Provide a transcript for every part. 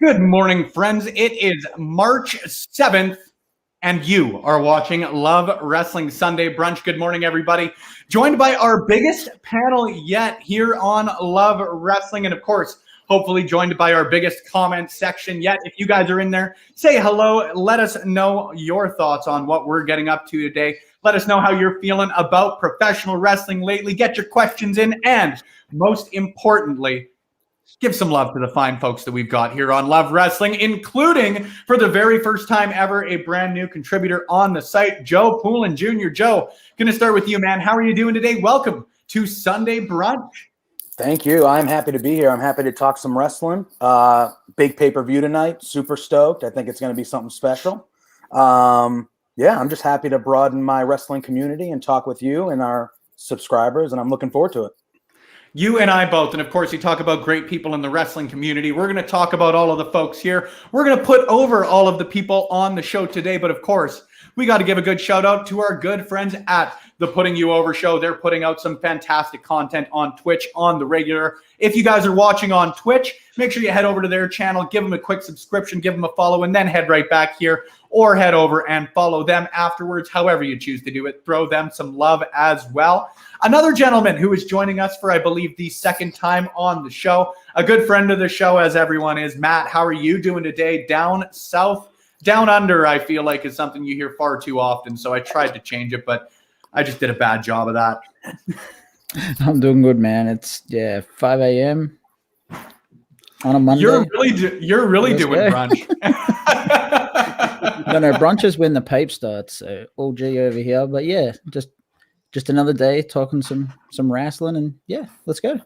Good morning, friends. It is March 7th, and you are watching Love Wrestling Sunday Brunch. Good morning, everybody. Joined by our biggest panel yet here on Love Wrestling, and of course, hopefully joined by our biggest comment section yet. If you guys are in there, say hello. Let us know your thoughts on what we're getting up to today. Let us know how you're feeling about professional wrestling lately. Get your questions in, and most importantly, give some love to the fine folks that we've got here on Love Wrestling, including, for the very first time ever, a brand new contributor on the site, Joe Poulin Jr. Joe, going to start with you, man. How are you doing today? Welcome to Sunday Brunch. Thank you. I'm happy to be here. I'm happy to talk some wrestling. Big pay-per-view tonight. Super stoked. I think it's going to be something special. I'm just happy to broaden my wrestling community and talk with you and our subscribers, and I'm looking forward to it. You and I both. And of course, you talk about great people in the wrestling community. We're going to talk about all of the folks here. We're going to put over all of the people on the show today. But of course, we got to give a good shout out to our good friends at the Putting You Over Show. They're putting out some fantastic content on Twitch on the regular. If you guys are watching on Twitch, make sure you head over to their channel, give them a quick subscription, give them a follow, and then head right back here, or head over and follow them afterwards, however you choose to do it. Throw them some love as well. Another gentleman who is joining us for, I believe, the second time on the show, a good friend of the show, as everyone is. Matt, how are you doing today? Down south, down under, I feel like is something you hear far too often, so I tried to change it, but I just did a bad job of that. I'm doing good, man. It's 5 a.m. on a Monday. You're really doing brunch. No, brunch is when the pipe starts. So all G over here, but yeah, just another day talking some wrestling, and yeah, let's go.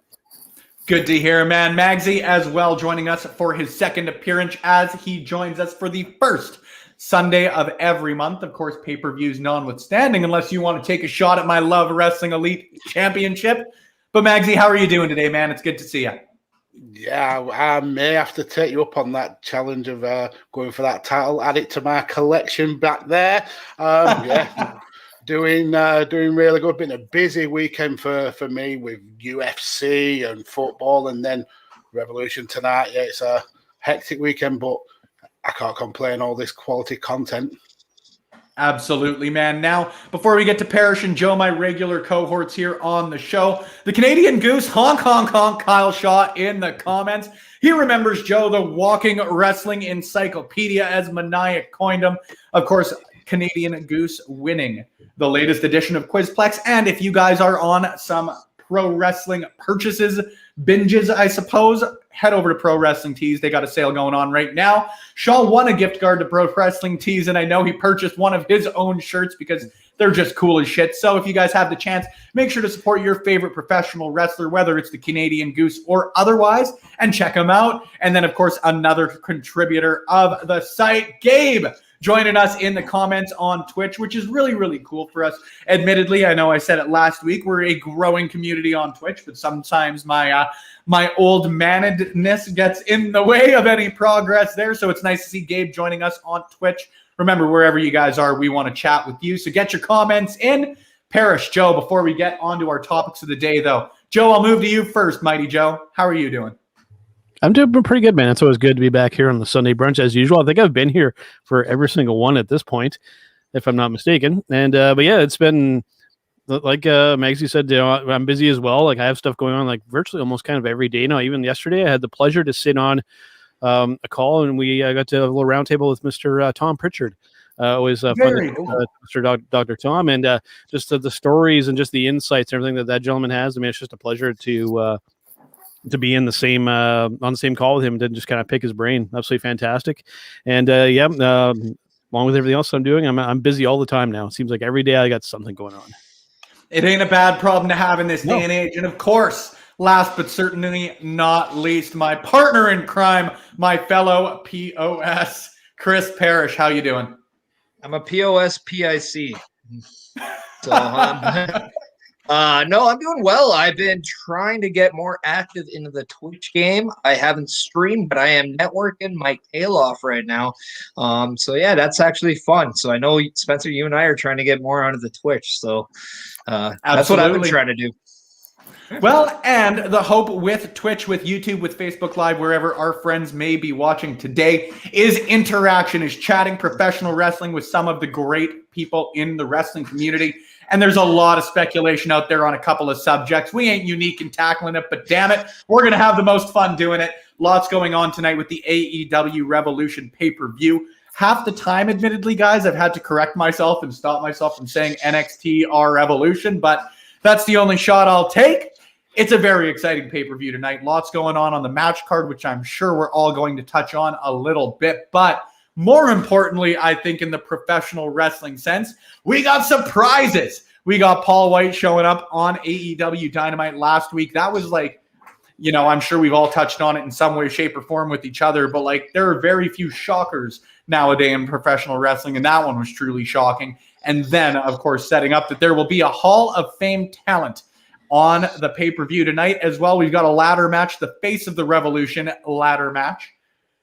Good to hear, man. Magsy as well joining us for his second appearance as he joins us for the first Sunday of every month. Of course, pay-per-views notwithstanding, unless you want to take a shot at my Love Wrestling Elite Championship. But Magsy, how are you doing today, man? It's good to see you. Yeah, I may have to take you up on that challenge of going for that title. Add it to my collection back there. Doing really good. Been a busy weekend for me with UFC and football, and then Revolution tonight. Yeah, it's a hectic weekend, but I can't complain. All this quality content. Absolutely, man. Now, before we get to Parrish and Joe, my regular cohorts here on the show, the Canadian Goose, honk, honk, honk, Kyle Shaw in the comments. He remembers Joe, the walking wrestling encyclopedia, as Maniac coined him. Of course, Canadian Goose winning the latest edition of Quizplex. And if you guys are on some pro wrestling purchases, binges, I suppose, head over to Pro Wrestling Tees. They got a sale going on right now. Shaw won a gift card to Pro Wrestling Tees, and I know he purchased one of his own shirts because they're just cool as shit. So if you guys have the chance, make sure to support your favorite professional wrestler, whether it's the Canadian Goose or otherwise, and check them out. And then, of course, another contributor of the site, Gabe, joining us in the comments on Twitch, which is really, really cool for us. Admittedly, I know I said it last week, we're a growing community on Twitch, but sometimes my old manedness gets in the way of any progress there. So it's nice to see Gabe joining us on Twitch. Remember, wherever you guys are, we want to chat with you. So get your comments in. Parrish, Joe, before we get on to our topics of the day, though. Joe, I'll move to you first, Mighty Joe. How are you doing? I'm doing pretty good, man. It's always good to be back here on the Sunday Brunch as usual. I think I've been here for every single one at this point, if I'm not mistaken. And but yeah, it's been like Magsy said, I'm busy as well. Like I have stuff going on like virtually almost kind of every day now. Even yesterday, I had the pleasure to sit on a call, and we got to have a little roundtable with Mr. Tom Pritchard. Always fun to Mr. Dr. Tom, and just the stories and just the insights and everything that gentleman has. I mean, it's just a pleasure to be in the same on the same call with him to just kind of pick his brain. Absolutely fantastic. And along with everything else I'm doing, I'm busy all the time now. It seems like every day I got something going on. It ain't a bad problem to have in this day and age. And of course, last but certainly not least, my partner in crime, my fellow POS, Chris Parrish. How you doing? I'm a POS PIC. So no, I'm doing well. I've been trying to get more active into the Twitch game. I haven't streamed, but I am networking my tail off right now. So yeah, that's actually fun. So I know, Spencer, you and I are trying to get more onto the Twitch. So that's what I've been trying to do. Well, and the hope with Twitch, with YouTube, with Facebook Live, wherever our friends may be watching today, is interaction, is chatting professional wrestling with some of the great people in the wrestling community. And there's a lot of speculation out there on a couple of subjects. We ain't unique in tackling it, but damn it, we're going to have the most fun doing it. Lots going on tonight with the AEW Revolution pay-per-view. Half the time, admittedly, guys, I've had to correct myself and stop myself from saying NXT or Revolution, but that's the only shot I'll take. It's a very exciting pay-per-view tonight. Lots going on the match card, which I'm sure we're all going to touch on a little bit. But more importantly, I think in the professional wrestling sense, we got surprises. We got Paul White showing up on AEW Dynamite last week. That was like, you know, I'm sure we've all touched on it in some way, shape, or form with each other. But like, there are very few shockers nowadays in professional wrestling. And that one was truly shocking. And then, of course, setting up that there will be a Hall of Fame talent on the pay-per-view tonight as well. We've got a ladder match, the Face of the Revolution ladder match.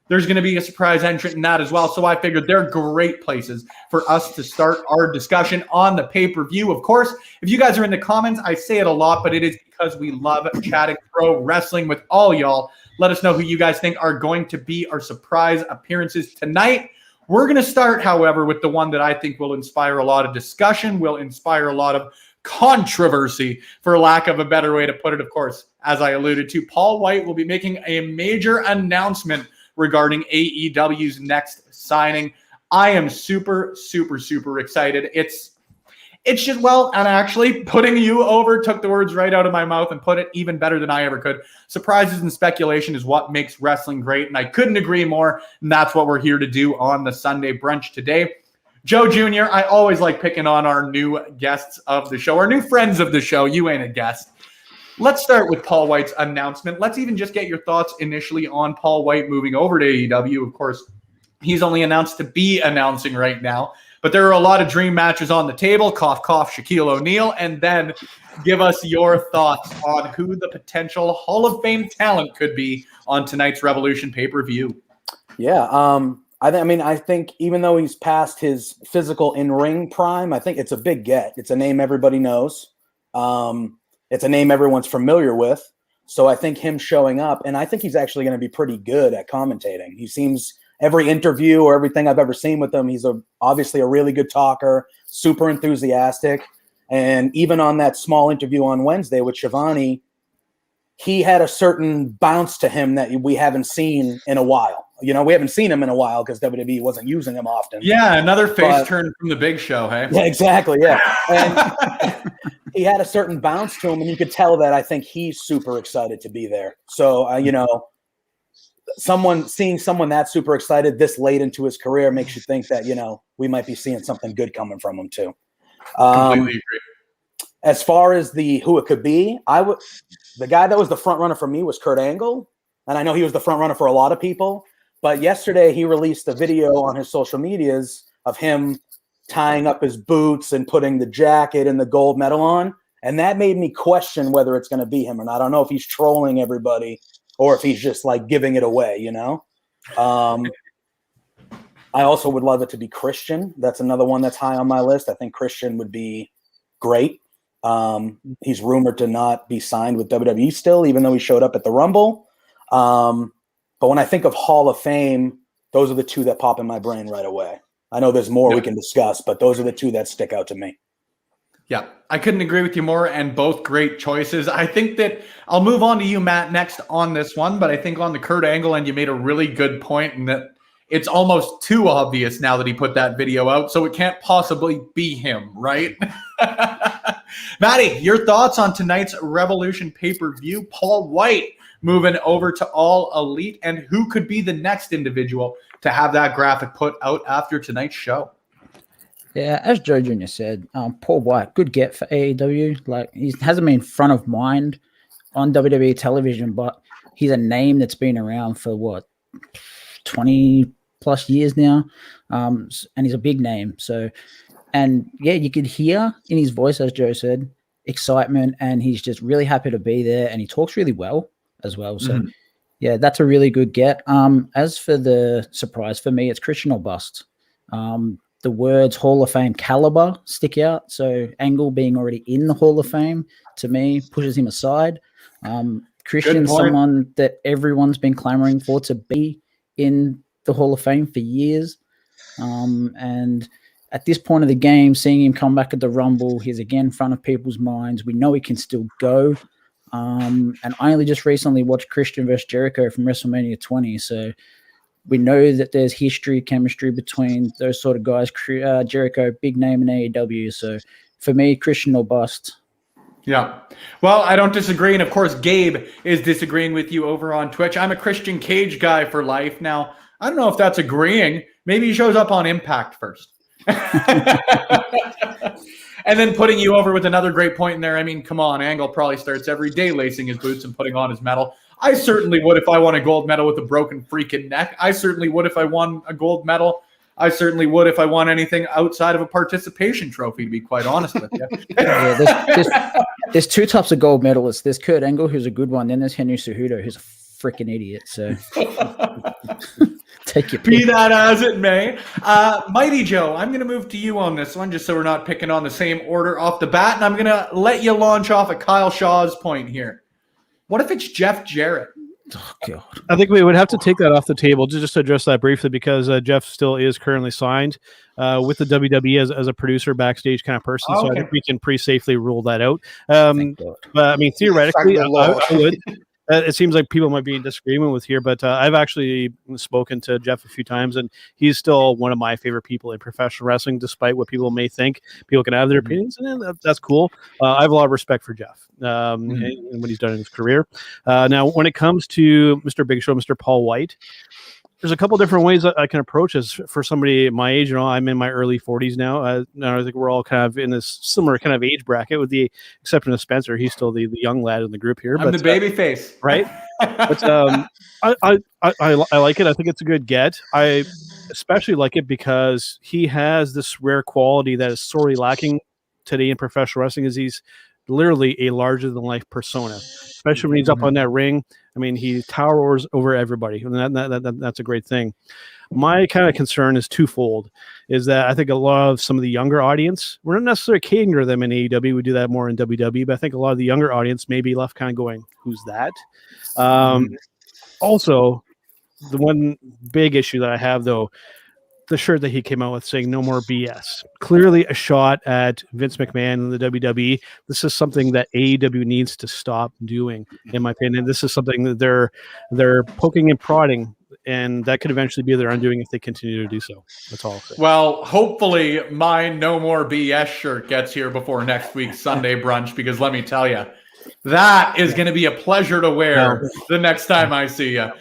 There's going to be a surprise entrant in that as well. So I figured they're great places for us to start our discussion on the pay-per-view. Of course, if you guys are in the comments, I say it a lot, but it is because we love chatting pro wrestling with all y'all. Let us know who you guys think are going to be our surprise appearances tonight. We're going to start, however, with the one that I think will inspire a lot of discussion, will inspire a lot of controversy, for lack of a better way to put it. Of course, as I alluded to, Paul White will be making a major announcement regarding AEW's next signing. I am super, super, super excited. It's just, well, and actually putting you over took the words right out of my mouth and put it even better than I ever could. Surprises and speculation is what makes wrestling great, and I couldn't agree more, and that's what we're here to do on the Sunday brunch today. Joe Jr., I always like picking on our new guests of the show, our new friends of the show. You ain't a guest. Let's start with Paul White's announcement. Let's even just get your thoughts initially on Paul White moving over to AEW. Of course, he's only announced to be announcing right now, but there are a lot of dream matches on the table. Cough, cough, Shaquille O'Neal. And then give us your thoughts on who the potential Hall of Fame talent could be on tonight's Revolution pay-per-view. Yeah, I think even though he's past his physical in-ring prime, I think it's a big get. It's a name everybody knows. It's a name everyone's familiar with. So I think him showing up, and I think he's actually going to be pretty good at commentating. He seems, every interview or everything I've ever seen with him, he's obviously a really good talker, super enthusiastic. And even on that small interview on Wednesday with Shivani, he had a certain bounce to him that we haven't seen in a while. You know, we haven't seen him in a while because WWE wasn't using him often. Yeah, another face turn from the Big Show, hey? Yeah, exactly, yeah. And he had a certain bounce to him, and you could tell that I think he's super excited to be there. So, you know, seeing someone that super excited this late into his career makes you think that, you know, we might be seeing something good coming from him too. Completely agree. As far as who it could be, the guy that was the front runner for me was Kurt Angle, and I know he was the front runner for a lot of people. But yesterday he released a video on his social medias of him tying up his boots and putting the jacket and the gold medal on, and that made me question whether it's going to be him or not. I don't know if he's trolling everybody or if he's just like giving it away, you know. I also would love it to be Christian. That's another one that's high on my list. I think Christian would be great. He's rumored to not be signed with WWE still, even though he showed up at the Rumble. But when I think of Hall of Fame, those are the two that pop in my brain right away. I know there's more we can discuss, but those are the two that stick out to me. Yeah, I couldn't agree with you more, and both great choices. I think that I'll move on to you, Matt, next on this one, but I think on the Kurt Angle end, you made a really good point in that it's almost too obvious now that he put that video out, so it can't possibly be him, right? Matty, your thoughts on tonight's Revolution pay-per-view? Paul White moving over to All Elite, and who could be the next individual to have that graphic put out after tonight's show? Yeah, as Joe Jr. said, Paul White, good get for AEW. Like, he hasn't been front of mind on WWE television, but he's a name that's been around for 20 plus years now, and he's a big name. So, and yeah, you could hear in his voice, as Joe said, excitement, and he's just really happy to be there, and he talks really well as well. So, yeah, that's a really good get. As for the surprise for me, it's Christian or bust. the words Hall of Fame caliber stick out. So Angle being already in the Hall of Fame, to me, pushes him aside. Christian's someone that everyone's been clamoring for to be in the Hall of Fame for years. And at this point of the game, seeing him come back at the Rumble, he's again in front of people's minds. We know he can still go. And I only just recently watched Christian versus Jericho from WrestleMania 20. So we know that there's history, chemistry between those sort of guys. Jericho, big name in AEW. So for me, Christian or bust. Yeah. Well, I don't disagree. And of course, Gabe is disagreeing with you over on Twitch. I'm a Christian Cage guy for life. Now, I don't know if that's agreeing. Maybe he shows up on Impact first. And then putting you over with another great point in there. I mean, come on, Angle probably starts every day lacing his boots and putting on his medal. I certainly would if I won a gold medal with a broken freaking neck. I certainly would if I won a gold medal. I certainly would if I won anything outside of a participation trophy, to be quite honest with you. There's two types of gold medalists. There's Kurt Angle, who's a good one. Then there's Henry Cejudo, who's a freaking idiot. So take your pick. Be that as it may. Mighty Joe, I'm going to move to you on this one, just so we're not picking on the same order off the bat. And I'm going to let you launch off at Kyle Shaw's point here. What if it's Jeff Jarrett? Oh, God. I think we would have to take that off the table just to address that briefly, because Jeff still is currently signed with the WWE as a producer, backstage kind of person. So I think we can pretty safely rule that out. But I mean, theoretically, I would. It seems like people might be in disagreement with here, but I've actually spoken to Jeff a few times, and he's still one of my favorite people in professional wrestling, despite what people may think. People can have their opinions, and that's cool. I have a lot of respect for Jeff and what he's done in his career. Now, when it comes to Mr. Big Show, Mr. Paul White, there's a couple different ways I can approach this for somebody my age. You know, I'm in my early 40s now. I think we're all kind of in this similar kind of age bracket, with the exception of Spencer. He's still the young lad in the group here. I'm the baby face, right? But I like it. I think it's a good get. I especially like it because he has this rare quality that is sorely lacking today in professional wrestling. Is he's literally a larger than life persona, especially when he's up on that ring. I mean, he towers over everybody, and that's a great thing. My kind of concern is twofold, is that I think a lot of some of the younger audience, we're not necessarily catering to them in AEW, we do that more in WWE, but I think a lot of the younger audience may be left kind of going, who's that? Also, the one big issue that I have, though, the shirt that he came out with saying no more BS. Clearly a shot at Vince McMahon and the WWE. This is something that AEW needs to stop doing, in my opinion. This is something that they're poking and prodding, and that could eventually be their undoing if they continue to do so. That's all I'll say. Well, hopefully my no more BS shirt gets here before next week's Sunday brunch, because let me tell you, that is going to be a pleasure to wear the next time I see you.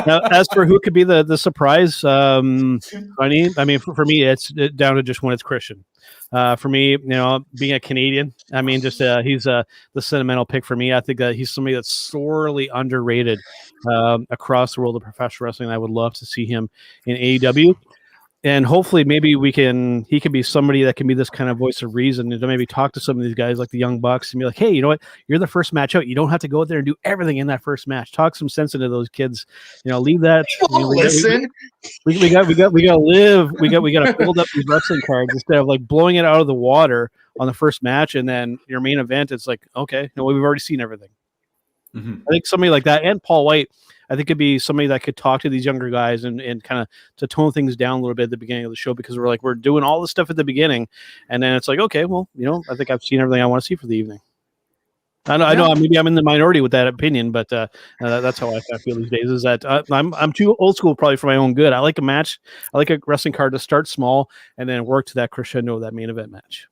Now, as for who could be the surprise, I mean, for me, it's down to just when it's Christian. For me, you know, being a Canadian, I mean, just he's the sentimental pick for me. I think that he's somebody that's sorely underrated across the world of professional wrestling. I would love to see him in AEW. And hopefully maybe he can be somebody that can be this kind of voice of reason, and to maybe talk to some of these guys like the Young Bucks and be like, hey, you know what? You're the first match out. You don't have to go out there and do everything in that first match. Talk some sense into those kids. You know, leave that. Listen. We got to live. We got to build up these wrestling cards instead of like blowing it out of the water on the first match, and then your main event, it's like, okay, no, we've already seen everything. I think somebody like that, and Paul White, I think could be somebody that could talk to these younger guys and kind of to tone things down a little bit at the beginning of the show, because we're doing all this stuff at the beginning, and then it's like, okay, well, you know, I think I've seen everything I want to see for the evening. I know maybe I'm in the minority with that opinion, but that's how I feel these days. Is that I'm too old school probably for my own good. I like a match. I like a wrestling card to start small and then work to that crescendo of that main event match.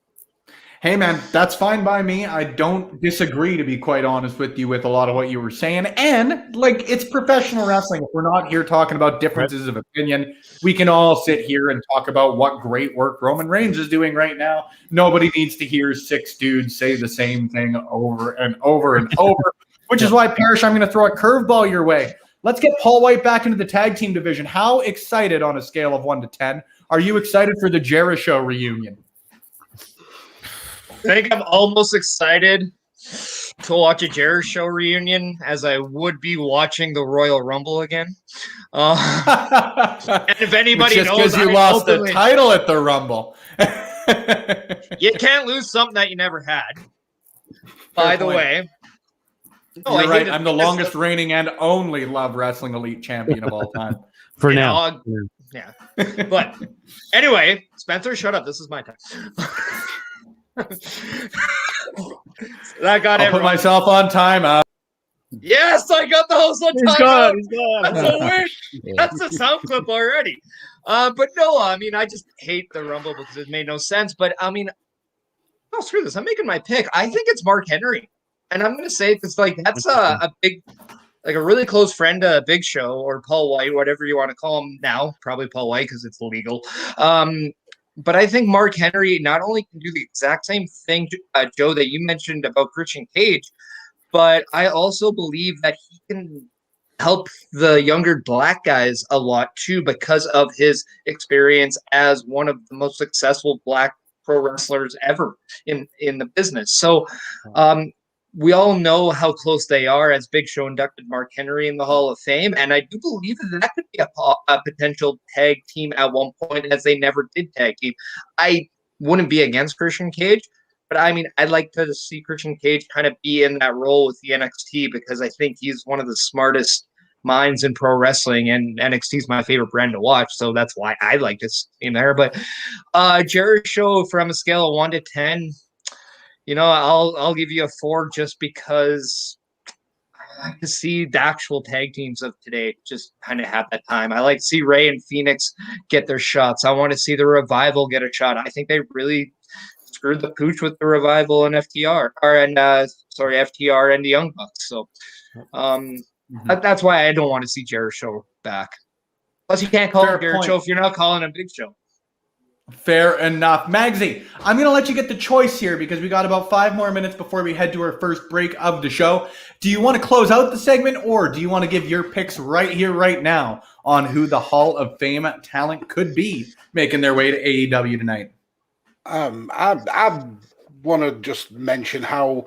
Hey, man, that's fine by me. I don't disagree, to be quite honest with you, with a lot of what you were saying. And, like, it's professional wrestling. If we're not here talking about differences of opinion, we can all sit here and talk about what great work Roman Reigns is doing right now. Nobody needs to hear 6 dudes say the same thing over and over and over, which is why, Parrish, I'm going to throw a curveball your way. Let's get Paul White back into the tag team division. How excited, on a scale of 1 to 10, are you excited for the Jericho reunion? I think I'm almost excited to to watch a Jerry Show reunion as I would be watching the Royal Rumble again. And if anybody just knows, because you I lost the openly- title at the Rumble. you can't lose something that you never had. By the point. way, no, You're I right. hated I'm the because longest reigning and only Love Wrestling Elite champion of all time. For you now. know, yeah. But anyway, Spencer, shut up. This is my time. That got I'll it put wrong. myself on timeout. Yes, I got the host on He's time. gone. He's gone. That's so weird. Yeah. That's the sound clip already. But no, I mean, I just hate the Rumble because it made no sense. But I mean, oh, screw this. I'm making my pick. I think it's Mark Henry. And I'm going to say it's like that's a big, like a really close friend to Big Show or Paul White, whatever you want to call him now. Probably Paul White because it's legal. But I think Mark Henry not only can do the exact same thing, Joe, that you mentioned about Christian Cage, but I also believe that he can help the younger black guys a lot too because of his experience as one of the most successful black pro wrestlers ever in the business. So we all know how close they are as Big Show inducted Mark Henry in the Hall of Fame. And I do believe that could be a potential tag team at one point, as they never did tag team. I wouldn't be against Christian Cage, but I mean, I'd like to see Christian Cage kind of be in that role with the NXT because I think he's one of the smartest minds in pro wrestling, and NXT is my favorite brand to watch. So that's why I like to see him there. But Jerry Show, from a scale of 1 to 10, you know, I'll give you a 4 just because I like to see the actual tag teams of today just kind of have that time. I like to see Ray and Phoenix get their shots. I want to see the Revival get a shot. I think they really screwed the pooch with the Revival and FTR and FTR and the Young Bucks. So that's why I don't want to see Jerry Show back. Plus, you can't call him Jerry Show if you're not calling him Big Show. Fair enough. Magsy, I'm going to let you get the choice here because we got about 5 more minutes before we head to our first break of the show. Do you want to close out the segment, or do you want to give your picks right here, right now on who the Hall of Fame talent could be making their way to AEW tonight? I want to just mention how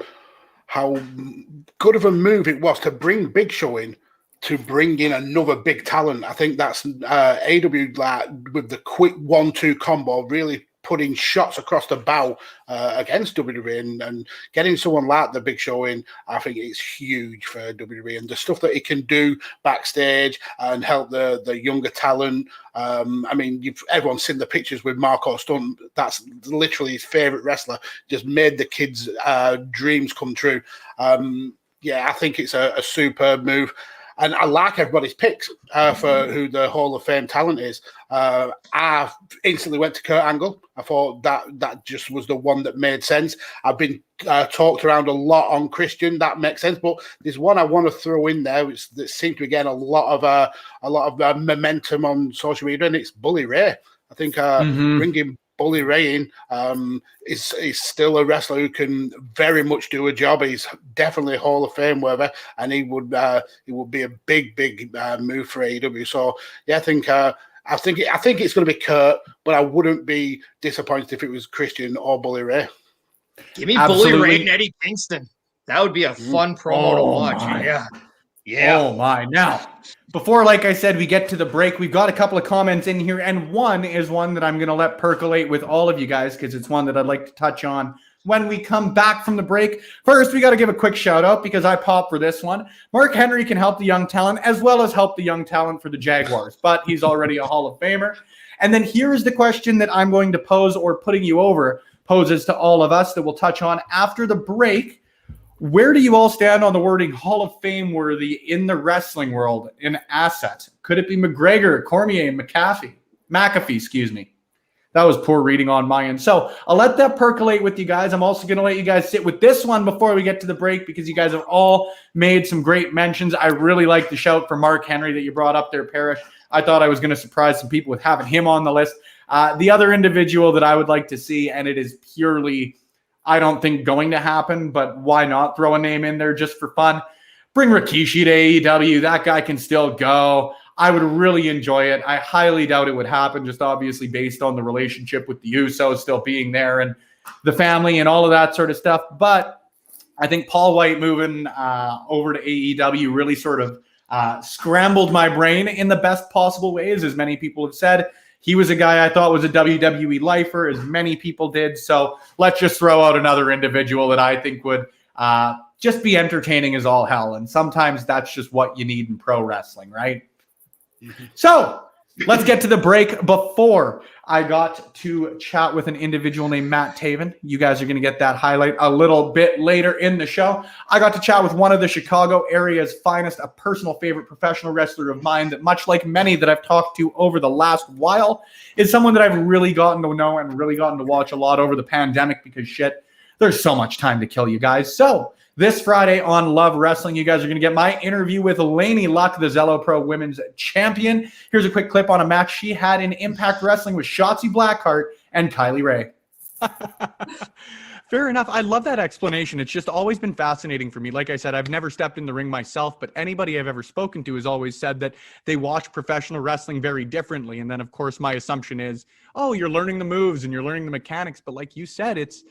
good of a move it was to bring Big Show in, to bring in another big talent. I think that's AW, like, with the quick 1-2 combo, really putting shots across the bow against WWE, and getting someone like the Big Show in, I think it's huge for WWE, and the stuff that he can do backstage and help the younger talent. I mean, everyone's seen the pictures with Marco Stunt. That's literally his favorite wrestler. Just made the kids' dreams come true. Yeah, I think it's a superb move. And I like everybody's picks for who the Hall of Fame talent is. I instantly went to Kurt Angle. I thought that just was the one that made sense. I've been talked around a lot on Christian. That makes sense. But there's one I want to throw in there, that seems to be getting a lot of momentum on social media, and it's Bully Ray. I think bringing Bully Ray in is still a wrestler who can very much do a job. He's definitely Hall of Fame worthy, and he would be a big move for AEW. So yeah, I think it's going to be Kurt, but I wouldn't be disappointed if it was Christian or Bully Ray. Give me Bully Ray and Eddie Kingston. That would be a fun promo to watch. My. Yeah. Oh my. Now, before, like I said, we get to the break, we've got a couple of comments in here, and one is one that I'm going to let percolate with all of you guys because it's one that I'd like to touch on when we come back from the break. First, we got to give a quick shout out because I popped for this one. Mark Henry can help the young talent as well as help the young talent for the Jaguars, but he's already a Hall of Famer. And then here is the question that I'm going to pose, or putting you over poses to all of us, that we'll touch on after the break. Where do you all stand on the wording Hall of Fame worthy in the wrestling world in asset? Could it be McGregor, Cormier, and McAfee, excuse me. That was poor reading on my end. So I'll let that percolate with you guys. I'm also going to let you guys sit with this one before we get to the break because you guys have all made some great mentions. I really like the shout for Mark Henry that you brought up there, Parrish. I thought I was going to surprise some people with having him on the list. The other individual that I would like to see, and it is purely, I don't think, going to happen, but why not throw a name in there just for fun? Bring Rikishi to AEW. That guy can still go. I would really enjoy it. I highly doubt it would happen, just obviously based on the relationship with the Usos still being there and the family and all of that sort of stuff. But I think Paul White moving over to AEW really sort of scrambled my brain in the best possible ways, as many people have said. He was a guy I thought was a WWE lifer, as many people did. So let's just throw out another individual that I think would just be entertaining as all hell. And sometimes that's just what you need in pro wrestling, right? Mm-hmm. So let's get to the break. Before I got to chat with an individual named Matt Taven, you guys are going to get that highlight a little bit later in the show. I got to chat with one of the Chicago area's finest, a personal favorite professional wrestler of mine that, much like many that I've talked to over the last while, is someone that I've really gotten to know and really gotten to watch a lot over the pandemic because shit, there's so much time to kill, you guys. So this Friday on Love Wrestling, you guys are going to get my interview with Lainey Luck, the Zello Pro Women's Champion. Here's a quick clip on a match she had in Impact Wrestling with Shotzi Blackheart and Kylie Ray. Fair enough. I love that explanation. It's just always been fascinating for me. Like I said, I've never stepped in the ring myself, but anybody I've ever spoken to has always said that they watch professional wrestling very differently. And then, of course, my assumption is, oh, you're learning the moves and you're learning the mechanics. But like you said, it's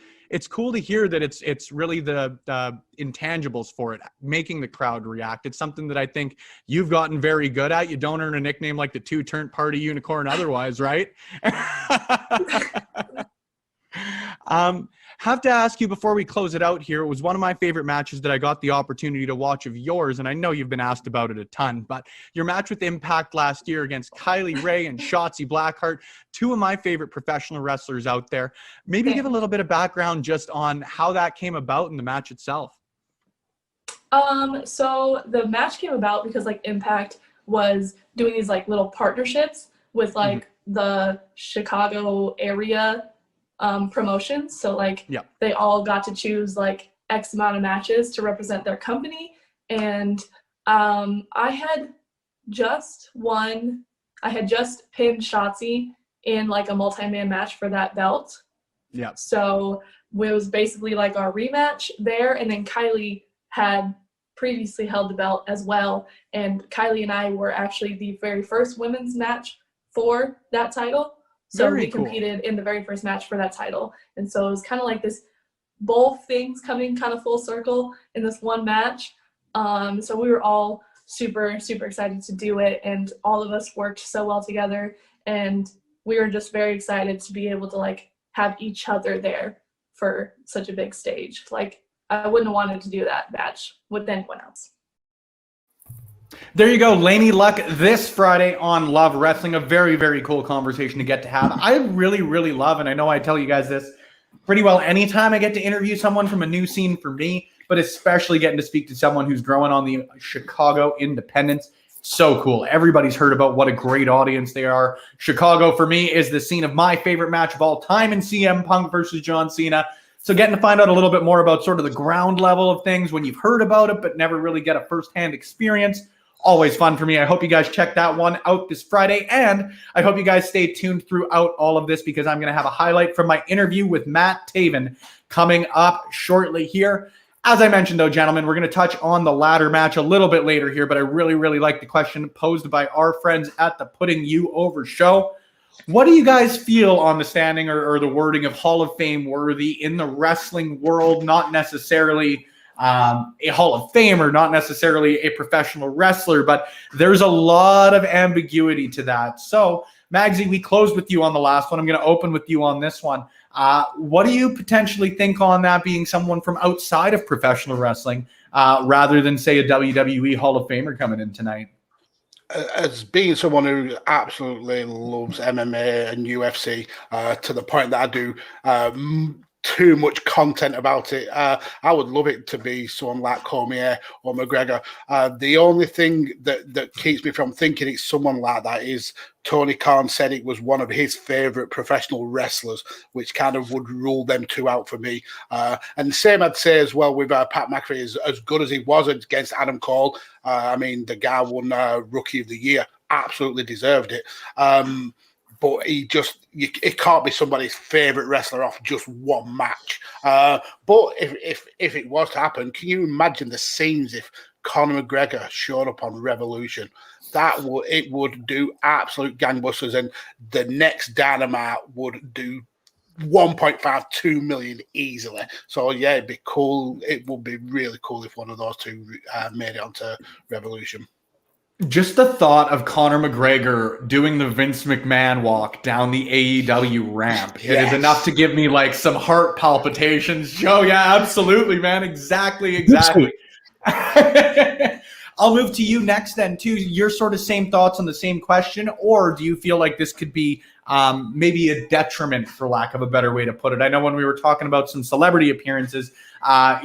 cool to hear that it's really the intangibles for it, making the crowd react. It's something that I think you've gotten very good at. You don't earn a nickname like the two-turn party unicorn otherwise, right? Have to ask you before we close it out here, it was one of my favorite matches that I got the opportunity to watch of yours, and I know you've been asked about it a ton, but your match with Impact last year against Kylie Ray and Shotzi Blackheart, two of my favorite professional wrestlers out there. Maybe give a little bit of background just on how that came about in the match itself. So the match came about because like Impact was doing these like little partnerships with like the Chicago area promotions. So like they all got to choose like X amount of matches to represent their company. And I had just pinned Shotzi in like a multi-man match for that belt. Yeah. So it was basically like our rematch there. And then Kylie had previously held the belt as well. And Kylie and I were actually the very first women's match for that title. So we competed in the very first match for that title. And so it was kind of like this, both things coming kind of full circle in this one match. So we were all super, super excited to do it. And all of us worked so well together. And we were just very excited to be able to like have each other there for such a big stage. Like I wouldn't have wanted to do that match with anyone else. There you go, Lainey Luck, this Friday on Love Wrestling. A very, very cool conversation to get to have. I really, really love, and I know I tell you guys this pretty well anytime I get to interview someone from a new scene for me, but especially getting to speak to someone who's growing on the Chicago independents. So cool. Everybody's heard about what a great audience they are. Chicago, for me, is the scene of my favorite match of all time in CM Punk versus John Cena. So getting to find out a little bit more about sort of the ground level of things when you've heard about it but never really get a firsthand experience. Always fun for me. I hope you guys check that one out this Friday. And I hope you guys stay tuned throughout all of this because I'm going to have a highlight from my interview with Matt Taven coming up shortly here. As I mentioned, though, gentlemen, we're going to touch on the ladder match a little bit later here, but I really, really like the question posed by our friends at the Putting You Over show. What do you guys feel on the standing or the wording of Hall of Fame worthy in the wrestling world? Not necessarily a Hall of Famer, not necessarily a professional wrestler, but there's a lot of ambiguity to that. So, Magsy, we closed with you on the last one. I'm going to open with you on this one. What do you potentially think on that being someone from outside of professional wrestling rather than, say, a WWE Hall of Famer coming in tonight? As being someone who absolutely loves MMA and UFC to the point that I do too much content about it, I would love it to be someone like Cormier or McGregor. The only thing that keeps me from thinking it's someone like that is Tony Khan said it was one of his favorite professional wrestlers, which kind of would rule them two out for me. And the same I'd say as well with Pat McAfee, as good as he was against Adam Cole. I mean, the guy won Rookie of the Year, absolutely deserved it. But it can't be somebody's favorite wrestler off just one match. But if it was to happen, can you imagine the scenes if Conor McGregor showed up on Revolution? It would do absolute gangbusters, and the next Dynamite would do 1.5, 2 million easily. So yeah, it'd be cool. It would be really cool if one of those two made it onto Revolution. Just the thought of Conor McGregor doing the Vince McMahon walk down the AEW ramp. It is enough to give me like some heart palpitations. Joe, yeah, absolutely, man. Exactly. I'll move to you next then, too. Your sort of same thoughts on the same question, or do you feel like this could be maybe a detriment, for lack of a better way to put it? I know when we were talking about some celebrity appearances,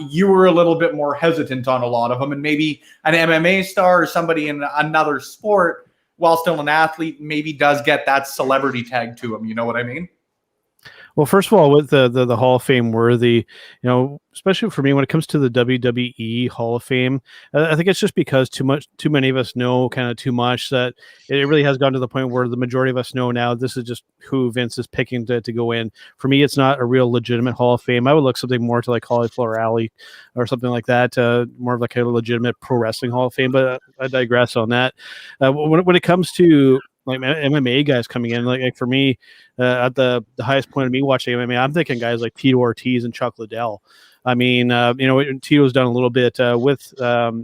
you were a little bit more hesitant on a lot of them, and maybe an MMA star or somebody in another sport, while still an athlete, maybe does get that celebrity tag to him. You know what I mean? Well, first of all, with the Hall of Fame worthy, especially for me when it comes to the WWE Hall of Fame, I think it's just because too many of us know kind of too much that it really has gotten to the point where the majority of us know now this is just who Vince is picking to go in. For me, it's not a real legitimate Hall of Fame. I would look something more to like Cauliflower Alley or something like that, more of like a legitimate pro wrestling Hall of Fame. But I digress on that. When it comes to like MMA guys coming in, like for me, at the highest point of me watching MMA, I'm thinking guys like Tito Ortiz and Chuck Liddell. I mean, Tito's done a little bit with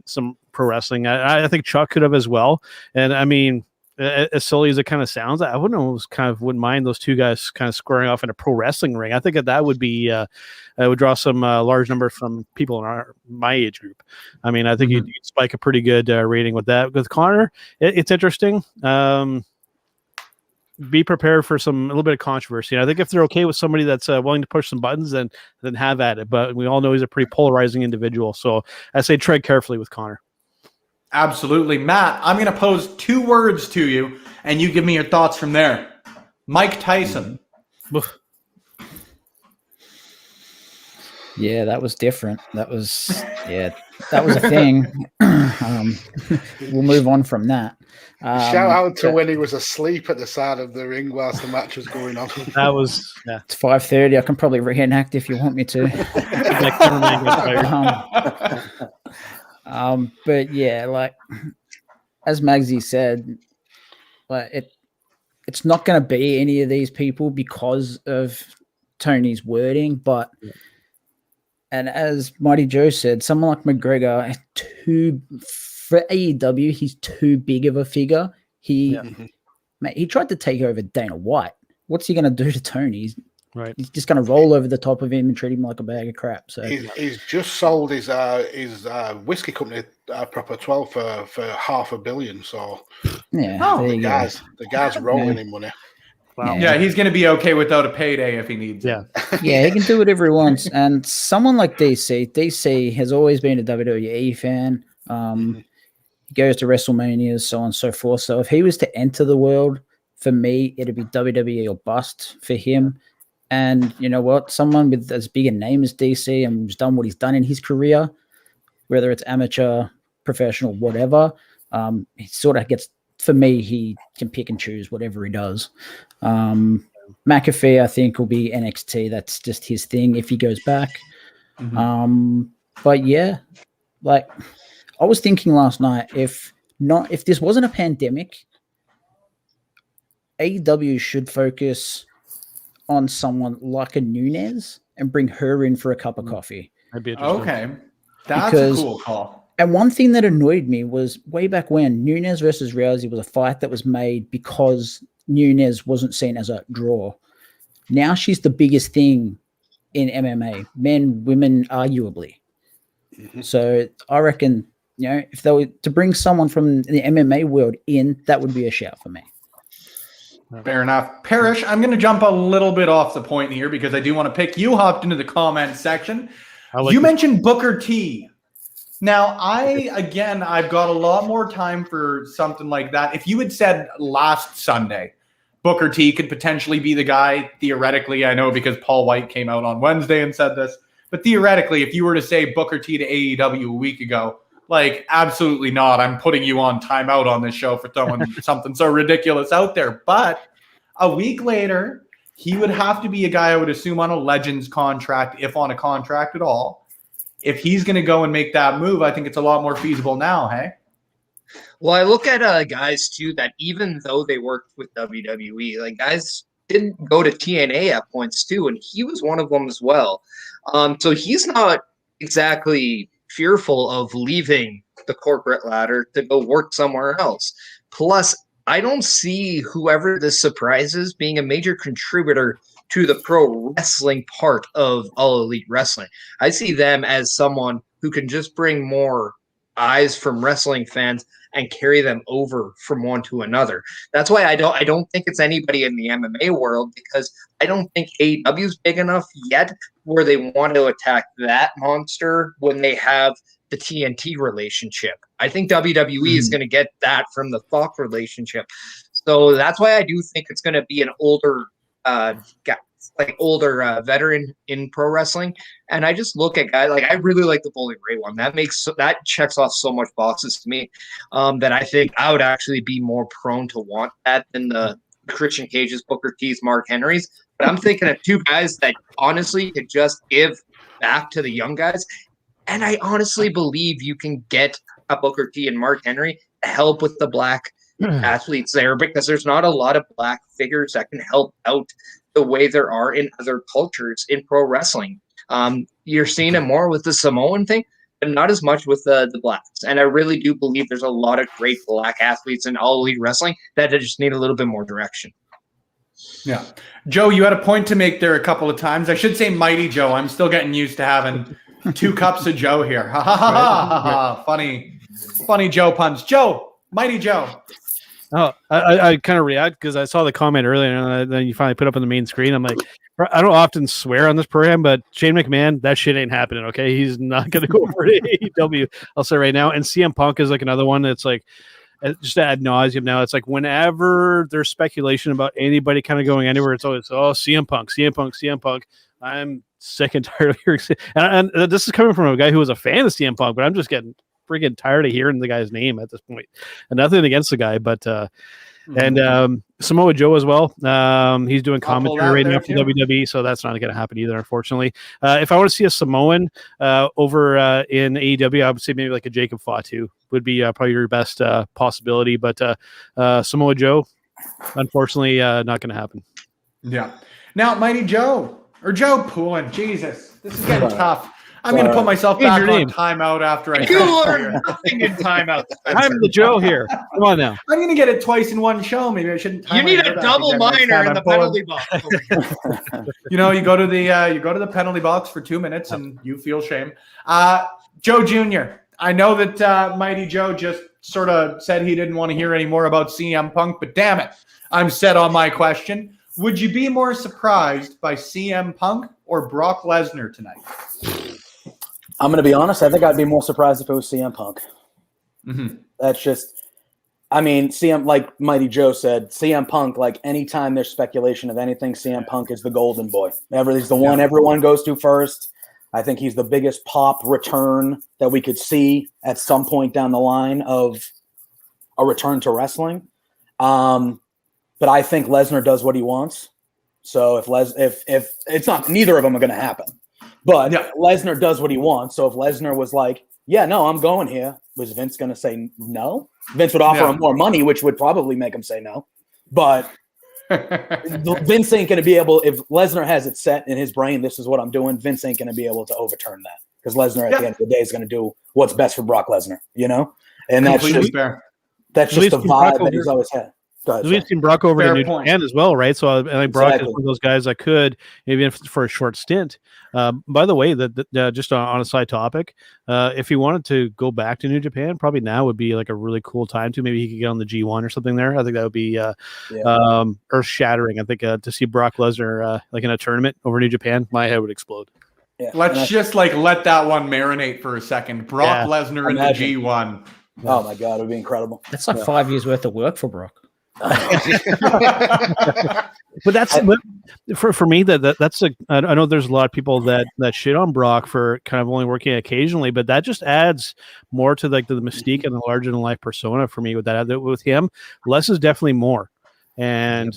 some pro wrestling. I think Chuck could have as well. And I mean, as silly as it kind of sounds, I wouldn't mind those two guys kind of squaring off in a pro wrestling ring. I think that would be would draw some large number from people in my age group. I mean, I think you'd spike a pretty good rating with that. With Conor, it's interesting. Be prepared for a little bit of controversy. And I think if they're okay with somebody that's willing to push some buttons, then have at it. But we all know he's a pretty polarizing individual. So I say tread carefully with Conor. Absolutely. Matt, I'm going to pose 2 words to you, and you give me your thoughts from there. Mike Tyson. Yeah, that was different. That was a thing. We'll move on from that. Shout out to when he was asleep at the side of the ring whilst the match was going on. That was It's 5:30. I can probably reenact if you want me to. But yeah, like as Magsy said, like it's not going to be any of these people because of Tony's wording, but. And as Mighty Joe said, someone like McGregor, for AEW, he's too big of a figure. He tried to take over Dana White. What's he going to do to Tony? He's just going to roll over the top of him and treat him like a bag of crap. So he's just sold his whiskey company, Proper 12, for $500 million. So yeah, the guy's rolling in money. Wow. Yeah, he's going to be okay without a payday if he needs it. Yeah, he can do whatever he wants. And someone like DC has always been a WWE fan. He goes to WrestleMania, so on and so forth. So if he was to enter the world, for me, it'd be WWE or bust for him. And you know what? Someone with as big a name as DC and who's done what he's done in his career, whether it's amateur, professional, whatever, he sort of gets, for me, he can pick and choose whatever he does. McAfee, I think, will be NXT. That's just his thing if he goes back. But yeah, like I was thinking last night, if this wasn't a pandemic, AEW should focus on someone like a Nunes and bring her in for a cup of coffee. That'd be interesting. Okay, that's a cool call. And one thing that annoyed me was way back when Nunes versus Rousey was a fight that was made because Nunes wasn't seen as a draw. Now she's the biggest thing in MMA, men, women, arguably. So I reckon, if they were to bring someone from the MMA world in, that would be a shout for me. Fair enough. Parrish, I'm going to jump a little bit off the point here because I do want to pick you. Hopped into the comment section. You mentioned Booker T. Now, I've got a lot more time for something like that. If you had said last Sunday, Booker T could potentially be the guy, theoretically, I know because Paul White came out on Wednesday and said this, but theoretically, if you were to say Booker T to AEW a week ago, like, absolutely not. I'm putting you on timeout on this show for throwing something so ridiculous out there. But a week later, he would have to be a guy I would assume on a Legends contract, if on a contract at all. If he's going to go and make that move, I think it's a lot more feasible now, hey? Well, I look at guys, too, that even though they worked with WWE, like guys didn't go to TNA at points too, and he was one of them as well. So he's not exactly fearful of leaving the corporate ladder to go work somewhere else. Plus, I don't see whoever this surprises being a major contributor to the pro wrestling part of All Elite Wrestling. I see them as someone who can just bring more eyes from wrestling fans and carry them over from one to another. That's why I don't think it's anybody in the MMA world, because I don't think AEW is big enough yet where they want to attack that monster when they have the TNT relationship. I think WWE is going to get that from the Fox relationship. So that's why I do think it's going to be an older veteran in pro wrestling. And I just look at guys like, I really like the Bully Ray one. That checks off so much boxes to me that I think I would actually be more prone to want that than the Christian Cage's, Booker T's, Mark Henry's. But I'm thinking of two guys that honestly could just give back to the young guys. And I honestly believe you can get a Booker T and Mark Henry to help with the black athletes there, because there's not a lot of black figures that can help out the way there are in other cultures in pro wrestling. You're seeing it more with the Samoan thing, but not as much with the blacks. And I really do believe there's a lot of great black athletes in All Elite Wrestling that just need a little bit more direction. Yeah. Joe, you had a point to make there a couple of times. I should say Mighty Joe. I'm still getting used to having 2 cups of Joe here. Ha ha ha ha ha. Funny Joe puns. Joe, Mighty Joe. Oh, I kind of react because I saw the comment earlier, and then you finally put up on the main screen. I'm like, I don't often swear on this program, but Shane McMahon, that shit ain't happening. Okay, he's not going to go over to AEW. I'll say right now. And CM Punk is like another one that's like, just ad nauseum now. It's like whenever there's speculation about anybody kind of going anywhere, it's always, CM Punk. I'm sick and tired of hearing. And this is coming from a guy who was a fan of CM Punk, but I'm just getting freaking tired of hearing the guy's name at this point. And nothing against the guy, but and Samoa Joe as well. He's doing commentary right now for WWE, so that's not going to happen either, unfortunately. If I want to see a Samoan over in AEW, I would say maybe like a Jacob Fatu would be probably your best possibility. But Samoa Joe, unfortunately, not going to happen. Yeah. Now, Mighty Joe or Joe Poulin. Jesus, this is getting tough. I'm going to put myself back on timeout after I. You learn nothing in timeout. I'm the Joe here. Come on now. I'm going to get it twice in one show. Maybe I shouldn't. You need a double minor in the penalty box. You go to the penalty box for 2 minutes and you feel shame. Joe Jr. I know that Mighty Joe just sort of said he didn't want to hear any more about CM Punk, but damn it, I'm set on my question. Would you be more surprised by CM Punk or Brock Lesnar tonight? I'm going to be honest. I think I'd be more surprised if it was CM Punk. Mm-hmm. That's just, CM, like Mighty Joe said, CM Punk, like anytime there's speculation of anything, CM Punk is the golden boy. He's the one everyone goes to first. I think he's the biggest pop return that we could see at some point down the line of a return to wrestling. But I think Lesnar does what he wants. So if it's not, neither of them are going to happen. But Lesnar does what he wants. So if Lesnar was like, yeah, no, I'm going here, was Vince going to say no? Vince would offer him more money, which would probably make him say no. But Vince ain't going to be able, if Lesnar has it set in his brain, this is what I'm doing, Vince ain't going to be able to overturn that. Because Lesnar at the end of the day is going to do what's best for Brock Lesnar, And that's just the vibe that he's always had. We've seen Brock over to New Japan as well, right? So I think Brock is one of those guys that could, maybe for a short stint. By the way, just on a side topic, if he wanted to go back to New Japan, probably now would be like a really cool time to. Maybe he could get on the G1 or something there. I think that would be earth shattering. I think to see Brock Lesnar like in a tournament over New Japan, my head would explode. Yeah. Let's just let that one marinate for a second. Brock Lesnar in the G1. Oh my God, it would be incredible. That's like 5 years worth of work for Brock. But that's for me that's I know there's a lot of people that shit on Brock for kind of only working occasionally, but that just adds more to like the mystique and the larger than life persona for me with him. Less is definitely more, and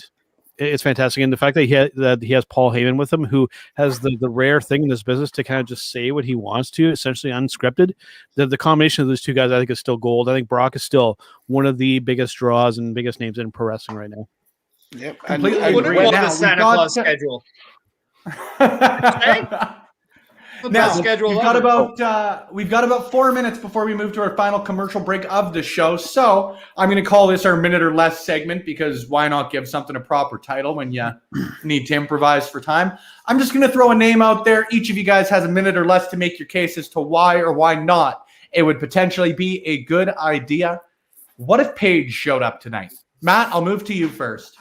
it's fantastic. And the fact that he has Paul Heyman with him, who has the rare thing in this business to kind of just say what he wants to, essentially unscripted. The combination of those two guys, I think, is still gold. I think Brock is still one of the biggest draws and biggest names in pro wrestling right now. Yep. Completely I wouldn't agree. love Now, a Santa Claus schedule. The Now, best schedule we've got ever. we've got about 4 minutes before we move to our final commercial break of the show. So I'm going to call this our minute or less segment, because why not give something a proper title when you need to improvise for time? I'm just going to throw a name out there. Each of you guys has a minute or less to make your case as to why or why not it would potentially be a good idea. What if Paige showed up tonight? Matt, I'll move to you first.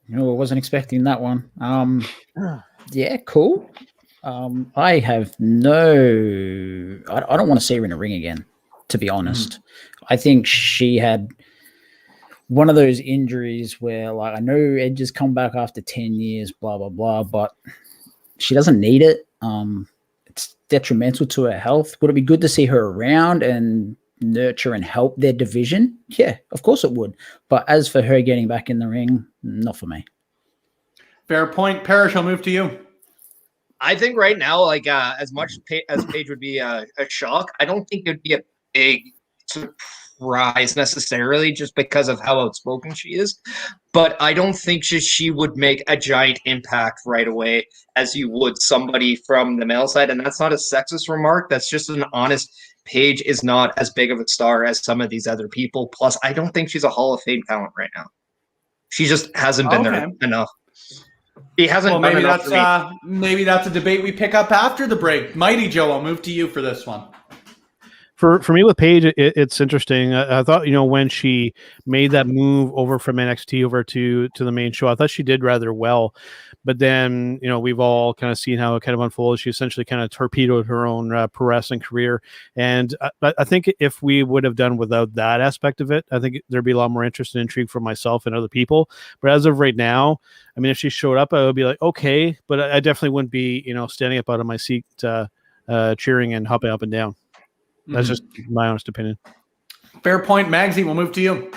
No, I wasn't expecting that one. Yeah, cool. I have no. I don't want to see her in a ring again, to be honest. I think she had one of those injuries where, like, I know Edge has come back after 10 years, blah, blah, blah, but she doesn't need it. It's detrimental to her health. Would it be good to see her around and nurture and help their division? Yeah, of course it would. But as for her getting back in the ring, not for me. Fair point. Parrish, I'll move to you. I think right now, like as much as Paige would be a shock, I don't think it would be a big surprise necessarily, just because of how outspoken she is. But I don't think she would make a giant impact right away as you would somebody from the male side. And that's not a sexist remark. That's just an honest. Paige is not as big of a star as some of these other people. Plus, I don't think she's a Hall of Fame talent right now. She just hasn't been there enough. He hasn't. Well, maybe that's a debate we pick up after the break. Mighty Joe, I'll move to you for this one. For me with Paige, it's interesting. I thought, when she made that move over from NXT over to the main show, I thought she did rather well. But then, we've all kind of seen how it kind of unfolded. She essentially kind of torpedoed her own pro wrestling career. And I think if we would have done without that aspect of it, I think there'd be a lot more interest and intrigue for myself and other people. But as of right now, I mean, if she showed up, I would be like, okay, but I definitely wouldn't be, standing up out of my seat, cheering and hopping up and down. That's just my honest opinion. Fair point, Magsy. We'll move to you.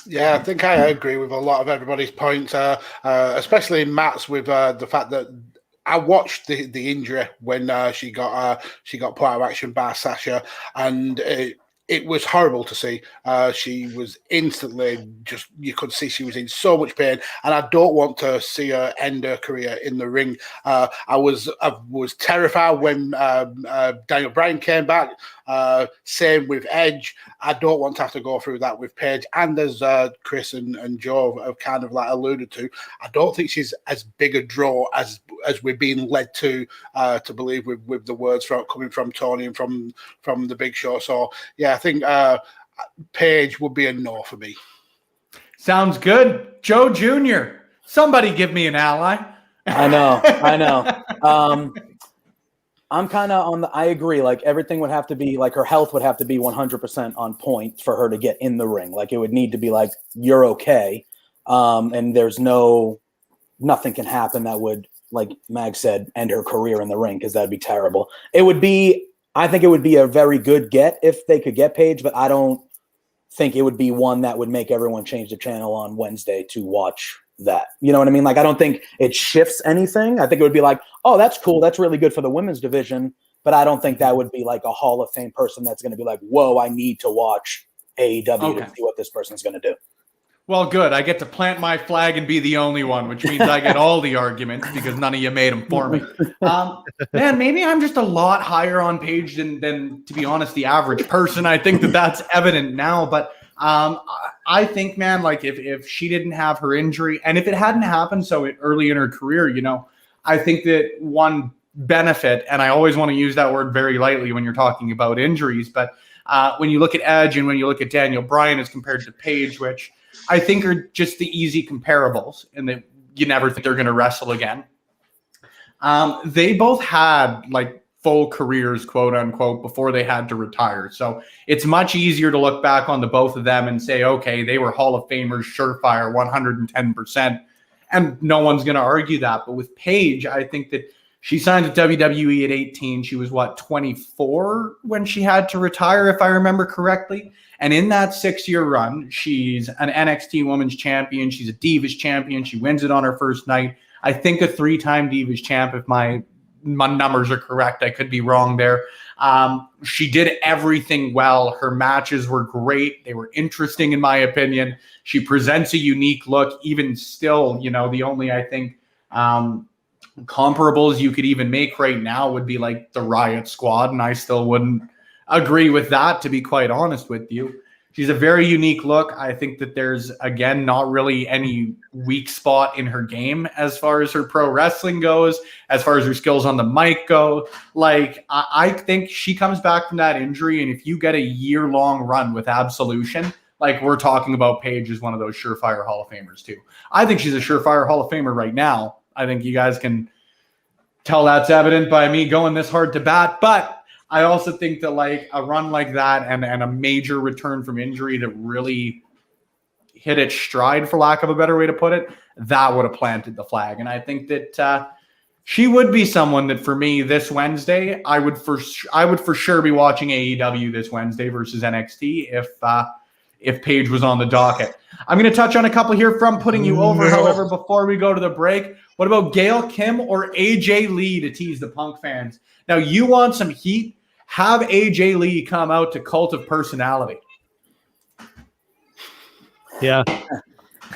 Yeah, I think I agree with a lot of everybody's points, especially Matt's, with the fact that I watched the injury when she got put out of action by Sasha, and it was horrible to see. She was instantly you could see she was in so much pain, and I don't want to see her end her career in the ring. I was terrified when Daniel Bryan came back. Same with Edge. I don't want to have to go through that with Paige. And as Chris and Joe have kind of like alluded to, I don't think she's as big a draw as we're being led to believe with the words coming from Tony and from the Big Show. So yeah, I think Paige would be a no for me. Sounds good. Joe Jr., somebody give me an ally. I know. I'm kind of on I agree. Like, everything would have to be like, her health would have to be 100% on point for her to get in the ring. Like, it would need to be like, you're okay. And there's nothing can happen that would, like Mag said, end her career in the ring, because that'd be terrible. I think it would be a very good get if they could get Paige, but I don't think it would be one that would make everyone change the channel on Wednesday to watch that. You know what I mean? Like, I don't think it shifts anything. I think it would be like, oh, that's cool. That's really good for the women's division. But I don't think that would be like a Hall of Fame person that's going to be like, whoa, I need to watch AEW to see what this person's going to do. Well, good. I get to plant my flag and be the only one, which means I get all the arguments because none of you made them for me. Man, maybe I'm just a lot higher on Paige than, to be honest, the average person. I think that's evident now. But I think, man, like if she didn't have her injury, and if it hadn't happened so early in her career, I think that one benefit, and I always want to use that word very lightly when you're talking about injuries, but when you look at Edge and when you look at Daniel Bryan as compared to Paige, which I think are just the easy comparables, and that you never think they're going to wrestle again. They both had like full careers, quote unquote, before they had to retire. So it's much easier to look back on the both of them and say, okay, they were Hall of Famers, surefire, 110%. And no one's going to argue that. But with Paige, I think that she signed with WWE at 18. She was 24 when she had to retire, if I remember correctly. And in that 6-year run, she's an NXT Women's Champion. She's a Divas Champion. She wins it on her first night. I think a 3-time Divas Champ, if my my numbers are correct. I could be wrong there. She did everything well. Her matches were great. They were interesting, in my opinion. She presents a unique look. Even still, the only, I think, comparables you could even make right now would be like the Riot Squad, and I still wouldn't agree with that, to be quite honest with you. She's a very unique look. I think that there's, again, not really any weak spot in her game as far as her pro wrestling goes, as far as her skills on the mic go. Like, I think she comes back from that injury, and if you get a year-long run with Absolution, like we're talking about, Paige is one of those surefire Hall of Famers too. I think she's a surefire Hall of Famer right now. I think you guys can tell that's evident by me going this hard to bat, but I also think that like a run like that and a major return from injury that really hit its stride, for lack of a better way to put it, that would have planted the flag. And I think that she would be someone that, for me, this Wednesday, I would for sure be watching AEW this Wednesday versus NXT if Paige was on the docket. I'm going to touch on a couple here from Putting You Over, however, before we go to the break. What about Gail Kim or AJ Lee to tease the Punk fans? Now, you want some heat? Have AJ Lee come out to Cult of Personality. Yeah.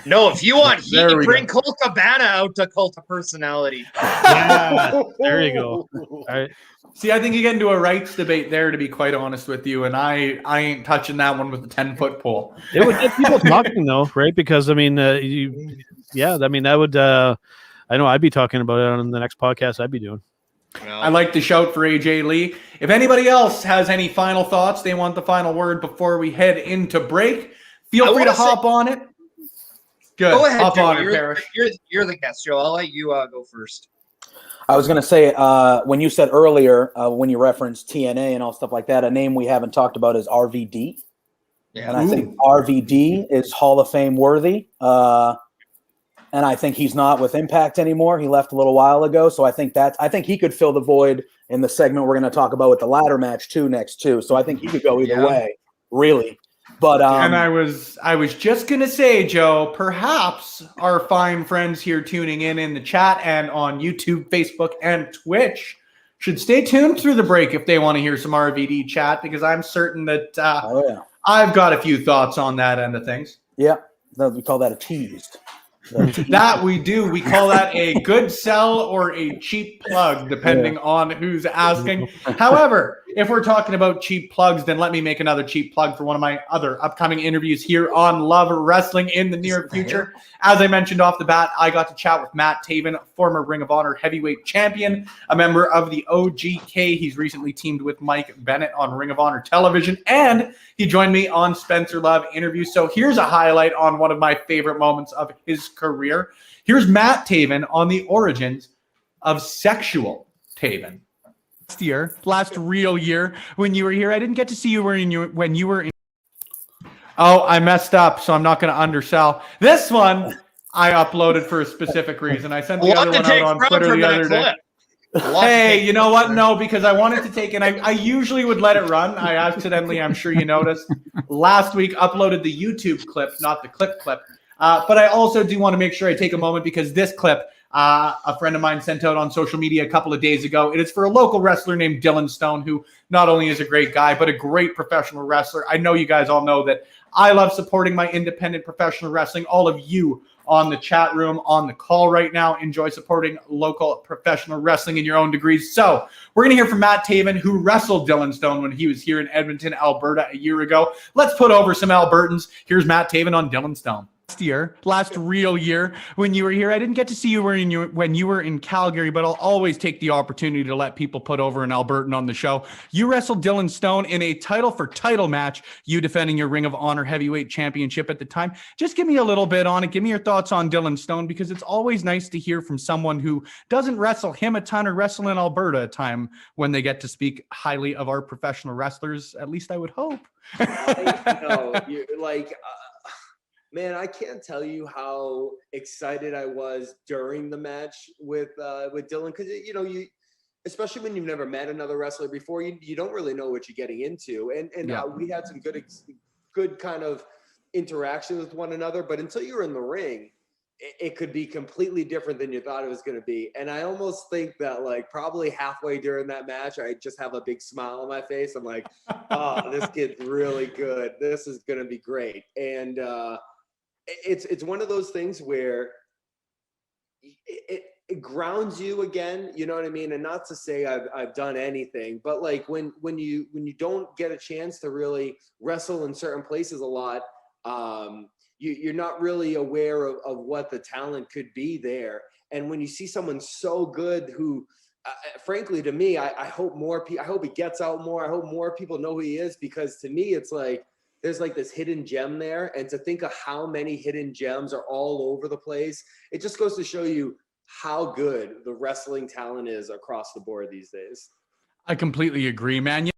No, if you want heat, bring Colt Cabana out to Cult of Personality. Yeah, there you go. All right. See, I think you get into a rights debate there, to be quite honest with you, and I ain't touching that one with a 10-foot pole. It would get people talking, though, right? Because, I mean, that would I know I'd be talking about it on the next podcast I'd be doing. I like to shout for AJ Lee. If anybody else has any final thoughts, they want the final word before we head into break, feel free to hop on it. Good. Go ahead, hop Joe. on it, Parrish. You're the guest, Joe. I'll let you go first. I was going to say, when you said earlier, when you referenced TNA and all stuff like that, a name we haven't talked about is RVD. Yeah. And I think RVD is Hall of Fame worthy. And I think he's not with Impact anymore. He left a little while ago. So I think he could fill the void in the segment we're going to talk about with the ladder match next. So I think he could go either way, really. But and I was just going to say, Joe, perhaps our fine friends here tuning in the chat and on YouTube, Facebook, and Twitch should stay tuned through the break if they want to hear some RVD chat, because I'm certain that I've got a few thoughts on that end of things. Yeah, we call that a tease. That we do. We call that a good sell or a cheap plug, depending on who's asking. However, if we're talking about cheap plugs, then let me make another cheap plug for one of my other upcoming interviews here on Love Wrestling in the near future. As I mentioned off the bat, I got to chat with Matt Taven, former Ring of Honor heavyweight champion, a member of the OGK. He's recently teamed with Mike Bennett on Ring of Honor television, and he joined me on Spencer Love interview. So here's a highlight on one of my favorite moments of his career. Here's Matt Taven on the origins of Sexual Taven. Last real year when you were here, I didn't get to see you when you were in. Oh, I messed up, so I'm not going to undersell. This one I uploaded for a specific reason. I sent the other one out on Twitter the other day. Hey, you know what? No, because I wanted to take it. I usually would let it run. I accidentally, I'm sure you noticed, last week uploaded the YouTube clip, not the clip. But I also do want to make sure I take a moment, because this clip, a friend of mine sent out on social media a couple of days ago. It is for a local wrestler named Dylan Stone, who not only is a great guy, but a great professional wrestler. I know you guys all know that I love supporting my independent professional wrestling. All of you on the chat room, on the call right now, enjoy supporting local professional wrestling in your own degrees. So we're going to hear from Matt Taven, who wrestled Dylan Stone when he was here in Edmonton, Alberta a year ago. Let's put over some Albertans. Here's Matt Taven on Dylan Stone. Last real year when you were here, I didn't get to see you when you were in Calgary, but I'll always take the opportunity to let people put over an Albertan on the show. You wrestled Dylan Stone in a title for title match, you defending your Ring of Honor heavyweight championship at the time. Just give me a little bit on it. Give me your thoughts on Dylan Stone, because it's always nice to hear from someone who doesn't wrestle him a ton or wrestle in Alberta a time when they get to speak highly of our professional wrestlers. At least I would hope. Man, I can't tell you how excited I was during the match with Dylan, because you especially when you've never met another wrestler before, you don't really know what you're getting into, and we had some good kind of interaction with one another. But until you're in the ring, it could be completely different than you thought it was going to be. And I almost think that like probably halfway during that match, I just have a big smile on my face. I'm like, oh, this kid's really good. This is going to be great. And it's one of those things where it grounds you again, you know what I mean? And not to say I've done anything, but like when you don't get a chance to really wrestle in certain places a lot, you're not really aware of what the talent could be there. And when you see someone so good who, frankly, to me, I hope I hope he gets out more. I hope more people know who he is, because to me, it's like, there's like this hidden gem there. And to think of how many hidden gems are all over the place, it just goes to show you how good the wrestling talent is across the board these days. I completely agree, man.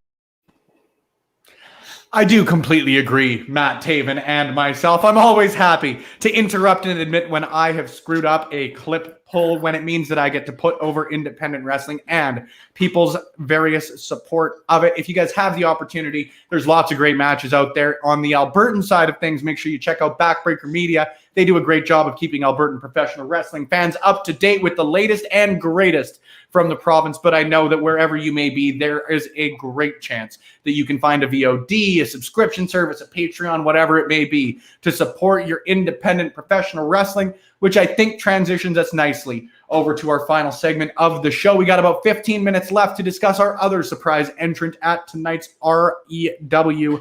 I do completely agree, Matt Taven and myself. I'm always happy to interrupt and admit when I have screwed up a clip pull, when it means that I get to put over independent wrestling and people's various support of it. If you guys have the opportunity, there's lots of great matches out there. On the Albertan side of things, make sure you check out Backbreaker Media. They do a great job of keeping Albertan professional wrestling fans up to date with the latest and greatest from the province. But I know that wherever you may be, there is a great chance that you can find a VOD, a subscription service, a Patreon, whatever it may be, to support your independent professional wrestling, which I think transitions us nicely over to our final segment of the show. We got about 15 minutes left to discuss our other surprise entrant at tonight's REW.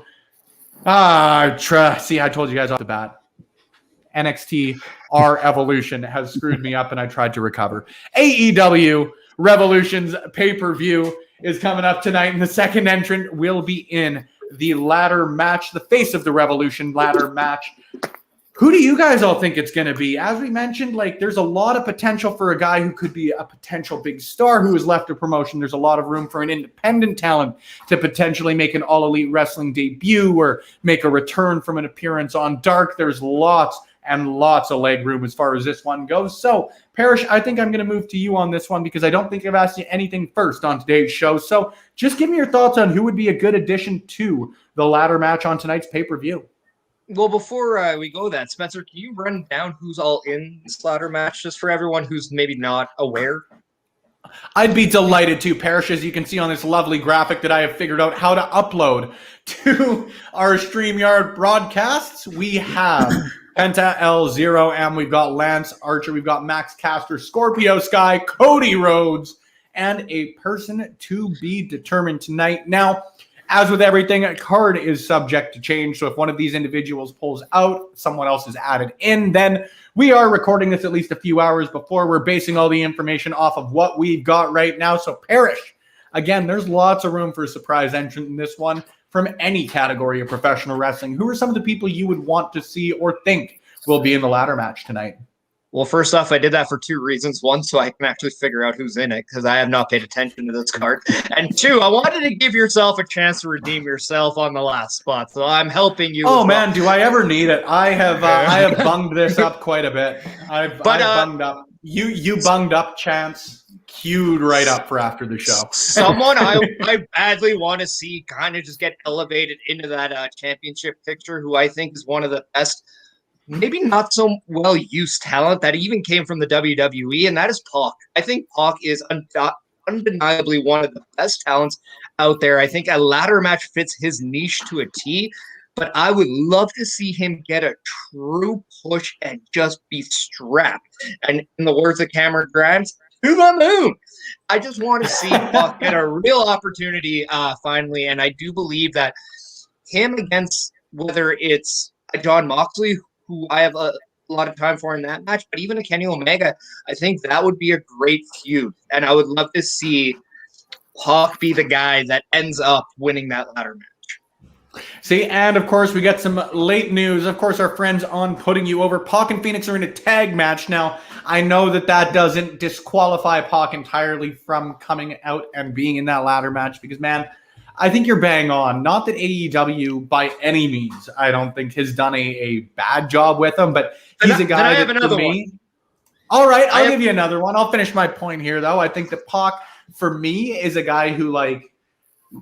See, I told you guys off the bat. NXT R Evolution has screwed me up, and I tried to recover. AEW Revolution's pay-per-view is coming up tonight, and the second entrant will be in the ladder match, the face of the Revolution ladder match. Who do you guys all think it's going to be? As we mentioned, like, there's a lot of potential for a guy who could be a potential big star who has left a promotion. There's a lot of room for an independent talent to potentially make an All Elite Wrestling debut or make a return from an appearance on Dark. There's lots and lots of leg room as far as this one goes. So, Parrish, I think I'm going to move to you on this one because I don't think I've asked you anything first on today's show. So just give me your thoughts on who would be a good addition to the ladder match on tonight's pay-per-view. Well, before we go that, Spencer, can you run down who's all in this ladder match just for everyone who's maybe not aware? I'd be delighted to, Parrish. As you can see on this lovely graphic that I have figured out how to upload to our StreamYard broadcasts, we have Penta L0M, we've got Lance Archer, we've got Max Caster, Scorpio Sky, Cody Rhodes, and a person to be determined tonight. Now, as with everything, a card is subject to change. So if one of these individuals pulls out, someone else is added in. Then we are recording this at least a few hours before. We're basing all the information off of what we've got right now. So Parrish, again, there's lots of room for a surprise entrant in this one from any category of professional wrestling. Who are some of the people you would want to see or think will be in the ladder match tonight? Well, first off, I did that for two reasons. One, so I can actually figure out who's in it because I have not paid attention to this card. And two, I wanted to give yourself a chance to redeem yourself on the last spot. So I'm helping you. Oh, man, do I ever need it? I have bunged this up quite a bit. I've bunged up. You bunged up, Chance. Queued right up for after the show. Someone I badly want to see kind of just get elevated into that championship picture, who I think is one of the best, maybe not so well-used talent that even came from the WWE, and that is Pac. I think Pac is undeniably one of the best talents out there. I think a ladder match fits his niche to a T, but I would love to see him get a true push and just be strapped. And in the words of Cameron Grimes, to the moon. I just want to see Pac get a real opportunity finally, and I do believe that him against, whether it's John Moxley, who I have a lot of time for in that match, but even a Kenny Omega, I think that would be a great feud, and I would love to see Pac be the guy that ends up winning that ladder match. See, and of course, we got some late news. Of course, our friends on Putting You Over, Pac and Phoenix are in a tag match. Now, I know that doesn't disqualify Pac entirely from coming out and being in that ladder match because, man, I think you're bang on. Not that AEW, by any means, I don't think has done a bad job with him, but he's a guy that, for me... All right, I'll give you another one. I'll finish my point here, though. I think that Pac, for me, is a guy who, like,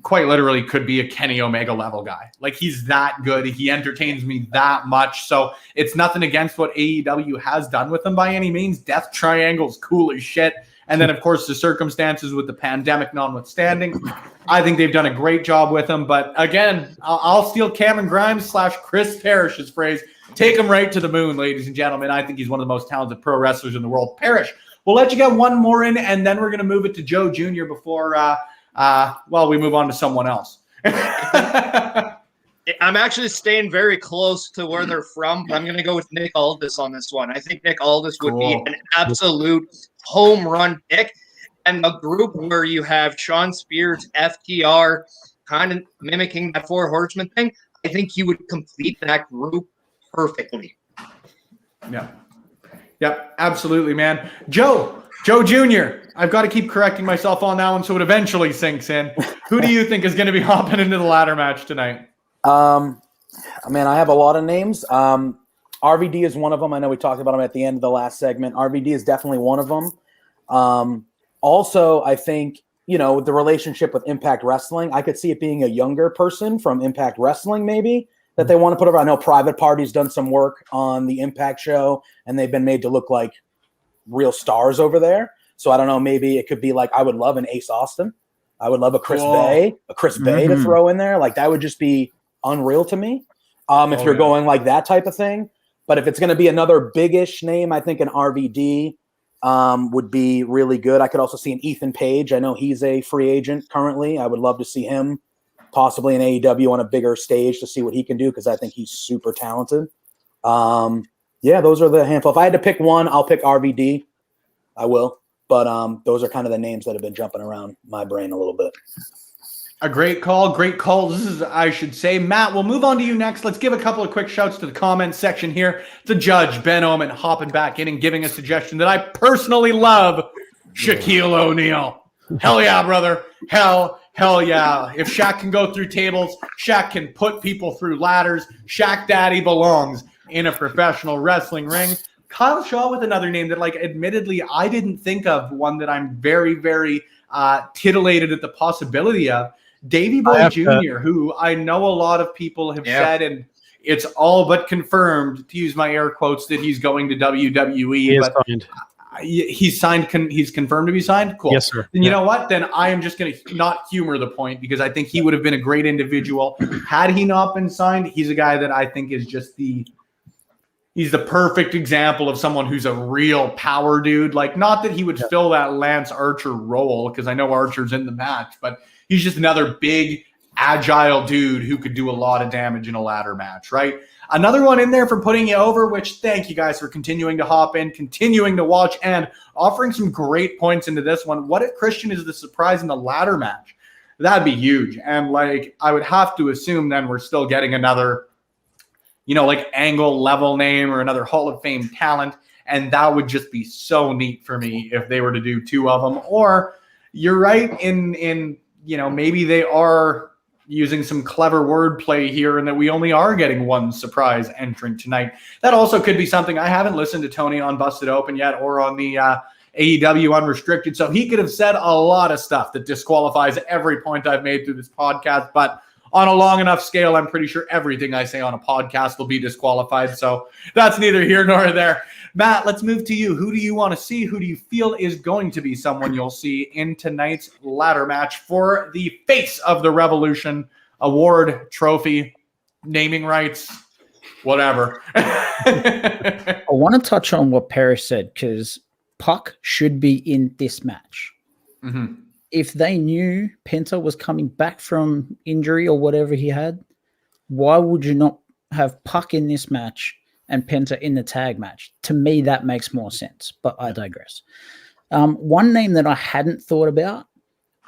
quite literally could be a Kenny Omega level guy. Like, he's that good. He entertains me that much. So it's nothing against what AEW has done with him by any means. Death Triangle's cool as shit. And then, of course, the circumstances with the pandemic notwithstanding, I think they've done a great job with him. But again, I'll steal Cameron Grimes / Chris Parrish's phrase. Take him right to the moon, ladies and gentlemen. I think he's one of the most talented pro wrestlers in the world. Parrish, we'll let you get one more in, and then we're going to move it to Joe Jr. before we move on to someone else. I'm actually staying very close to where they're from, but I'm going to go with Nick Aldis on this one. I think Nick Aldis would be an absolute home run pick. And the group where you have Sean Spears, FTR, kind of mimicking that Four Horsemen thing, I think he would complete that group perfectly. Yeah. Yep, absolutely, man. Joe Jr., I've got to keep correcting myself on that one so it eventually sinks in. Who do you think is going to be hopping into the ladder match tonight? Man, I have a lot of names. RVD is one of them. I know we talked about him at the end of the last segment. RVD is definitely one of them. Also, I think, the relationship with Impact Wrestling, I could see it being a younger person from Impact Wrestling maybe that they want to put over. I know Private Party's done some work on the Impact show, and they've been made to look like real stars over there. So I don't know, maybe it could be like, I would love an Ace Austin. I would love a Chris Bay to throw in there. Like, that would just be unreal to me. If you're going like that type of thing. But if it's going to be another big-ish name, I think an RVD would be really good. I could also see an Ethan Page. I know he's a free agent currently. I would love to see him possibly in AEW on a bigger stage to see what he can do, because I think he's super talented. Those are the handful. If I had to pick one, I'll pick RVD. I will. But those are kind of the names that have been jumping around my brain a little bit. A great call. This is, I should say. Matt, we'll move on to you next. Let's give a couple of quick shouts to the comments section here. The judge, Ben Omen, hopping back in and giving a suggestion that I personally love, Shaquille O'Neal. Hell yeah, brother. Hell yeah. If Shaq can go through tables, Shaq can put people through ladders. Shaq Daddy belongs in a professional wrestling ring. Kyle Shaw with another name that, admittedly, I didn't think of, one that I'm very, very titillated at the possibility of. Davey Boy Jr., who I know a lot of people have said, and it's all but confirmed, to use my air quotes, that he's going to WWE. He is signed. He's signed. He's confirmed to be signed. Cool. Yes, sir. Then you know what? Then I am just going to not humor the point, because I think he would have been a great individual had he not been signed. He's a guy that I think is just he's the perfect example of someone who's a real power dude. Like, not that he would fill that Lance Archer role, because I know Archer's in the match, but he's just another big, agile dude who could do a lot of damage in a ladder match, right? Another one in there for putting you over, which thank you guys for continuing to hop in, continuing to watch, and offering some great points into this one. What if Christian is the surprise in the ladder match? That'd be huge. And, I would have to assume then we're still getting another, Angle level name or another Hall of Fame talent. And that would just be so neat for me if they were to do two of them. Or you're right in maybe they are using some clever wordplay here and that we only are getting one surprise entrant tonight. That also could be something. I haven't listened to Tony on Busted Open yet or on the AEW Unrestricted, so he could have said a lot of stuff that disqualifies every point I've made through this podcast, but on a long enough scale, I'm pretty sure everything I say on a podcast will be disqualified, so that's neither here nor there. Matt, let's move to you. Who do you want to see? Who do you feel is going to be someone you'll see in tonight's ladder match for the Face of the Revolution award, trophy, naming rights, whatever? I want to touch on what Paris said, because Puck should be in this match. Mm-hmm. If they knew Penta was coming back from injury or whatever he had, why would you not have Puck in this match and Penta in the tag match? To me, that makes more sense, but I digress. One name that I hadn't thought about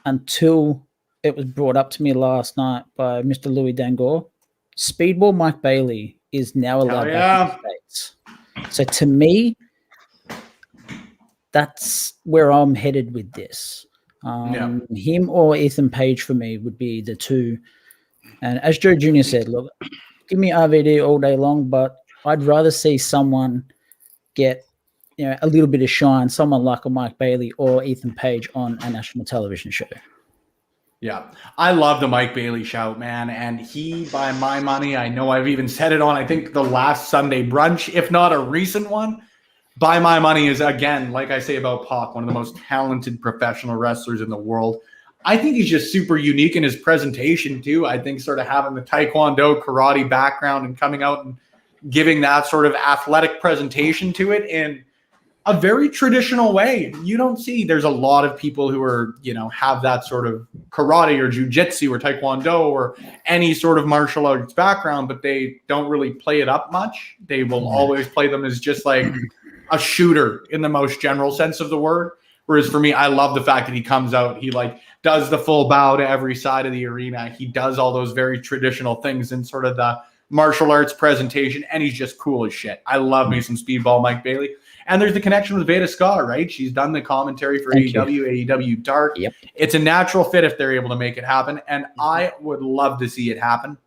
until it was brought up to me last night by Mr. Louis Dangor, Speedball Mike Bailey is now allowed back in the States. So to me, that's where I'm headed with this. Him or Ethan Page for me would be the two. And as Joe Jr. said, look, give me RVD all day long, but I'd rather see someone get a little bit of shine, someone like a Mike Bailey or Ethan Page on a national television show. Yeah, I love the Mike Bailey shout, man. And he, by my money, I know I've even said it on, I think, the last Sunday brunch, if not a recent one. By my money is, again, like I say about Pac, one of the most talented professional wrestlers in the world. I think he's just super unique in his presentation, too. I think sort of having the Taekwondo karate background and coming out and giving that sort of athletic presentation to it in a very traditional way. You don't see, there's a lot of people who are, have that sort of karate or jujitsu or taekwondo or any sort of martial arts background, but they don't really play it up much. They will always play them as just like a shooter in the most general sense of the word. Whereas for me, I love the fact that he comes out, he like does the full bow to every side of the arena. He does all those very traditional things in sort of the martial arts presentation, and he's just cool as shit. I love me some Speedball Mike Bailey. And there's the connection with Veda Scott, right? She's done the commentary for AEW Dark. Yep. It's a natural fit if they're able to make it happen, and I would love to see it happen.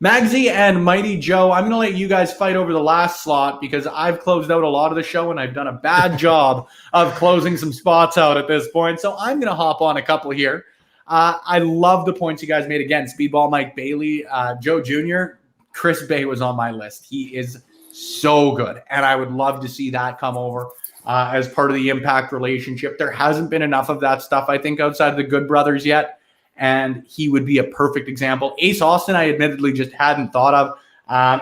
Magsy and Mighty Joe, I'm going to let you guys fight over the last slot because I've closed out a lot of the show and I've done a bad job of closing some spots out at this point. So I'm going to hop on a couple here. I love the points you guys made. Again, Speedball Mike Bailey, Joe Jr., Chris Bay was on my list. He is so good, and I would love to see that come over as part of the Impact relationship. There hasn't been enough of that stuff, I think, outside of the Good Brothers yet, and he would be a perfect example. Ace Austin, I admittedly just hadn't thought of,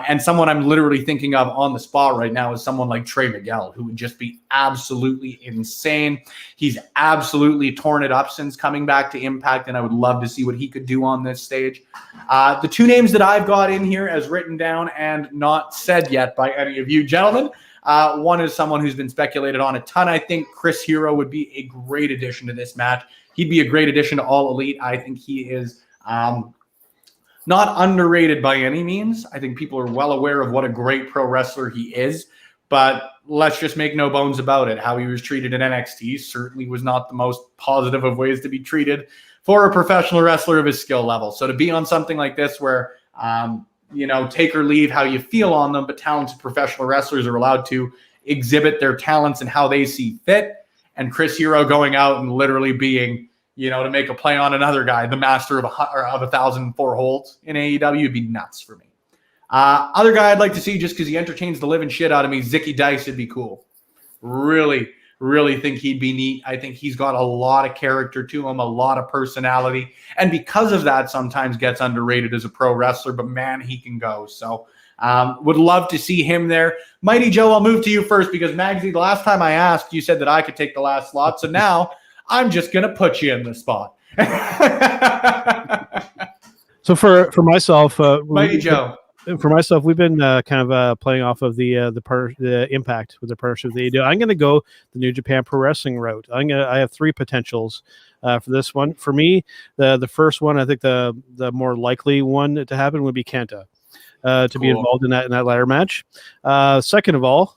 and someone I'm literally thinking of on the spot right now is someone like Trey Miguel, who would just be absolutely insane. He's absolutely torn it up since coming back to Impact, and I would love to see what he could do on this stage. The two names that I've got in here as written down and not said yet by any of you gentlemen, one is someone who's been speculated on a ton. I think Chris Hero would be a great addition to this match. He'd be a great addition to All Elite. I think he is not underrated by any means. I think people are well aware of what a great pro wrestler he is, but let's just make no bones about it. How he was treated in NXT certainly was not the most positive of ways to be treated for a professional wrestler of his skill level. So to be on something like this where, take or leave how you feel on them, but talented professional wrestlers are allowed to exhibit their talents and how they see fit. And Chris Hero going out and literally being, to make a play on another guy, the master of 1,004 holds in AEW would be nuts for me. Other guy I'd like to see just because he entertains the living shit out of me, Zicky Dice would be cool. Really, really think he'd be neat. I think he's got a lot of character to him, a lot of personality. And because of that, sometimes gets underrated as a pro wrestler, but man, he can go. So would love to see him there. Mighty Joe, I'll move to you first because Magsy, the last time I asked, you said that I could take the last slot. So now I'm just going to put you in the spot. So for myself, Mighty Joe. For myself, we've been kind of playing off of the Impact with the partnership that you do. I'm going to go the New Japan Pro Wrestling route. I have three potentials for this one. For me, the first one, I think the more likely one to happen would be Kenta to be involved in that ladder match. Second of all,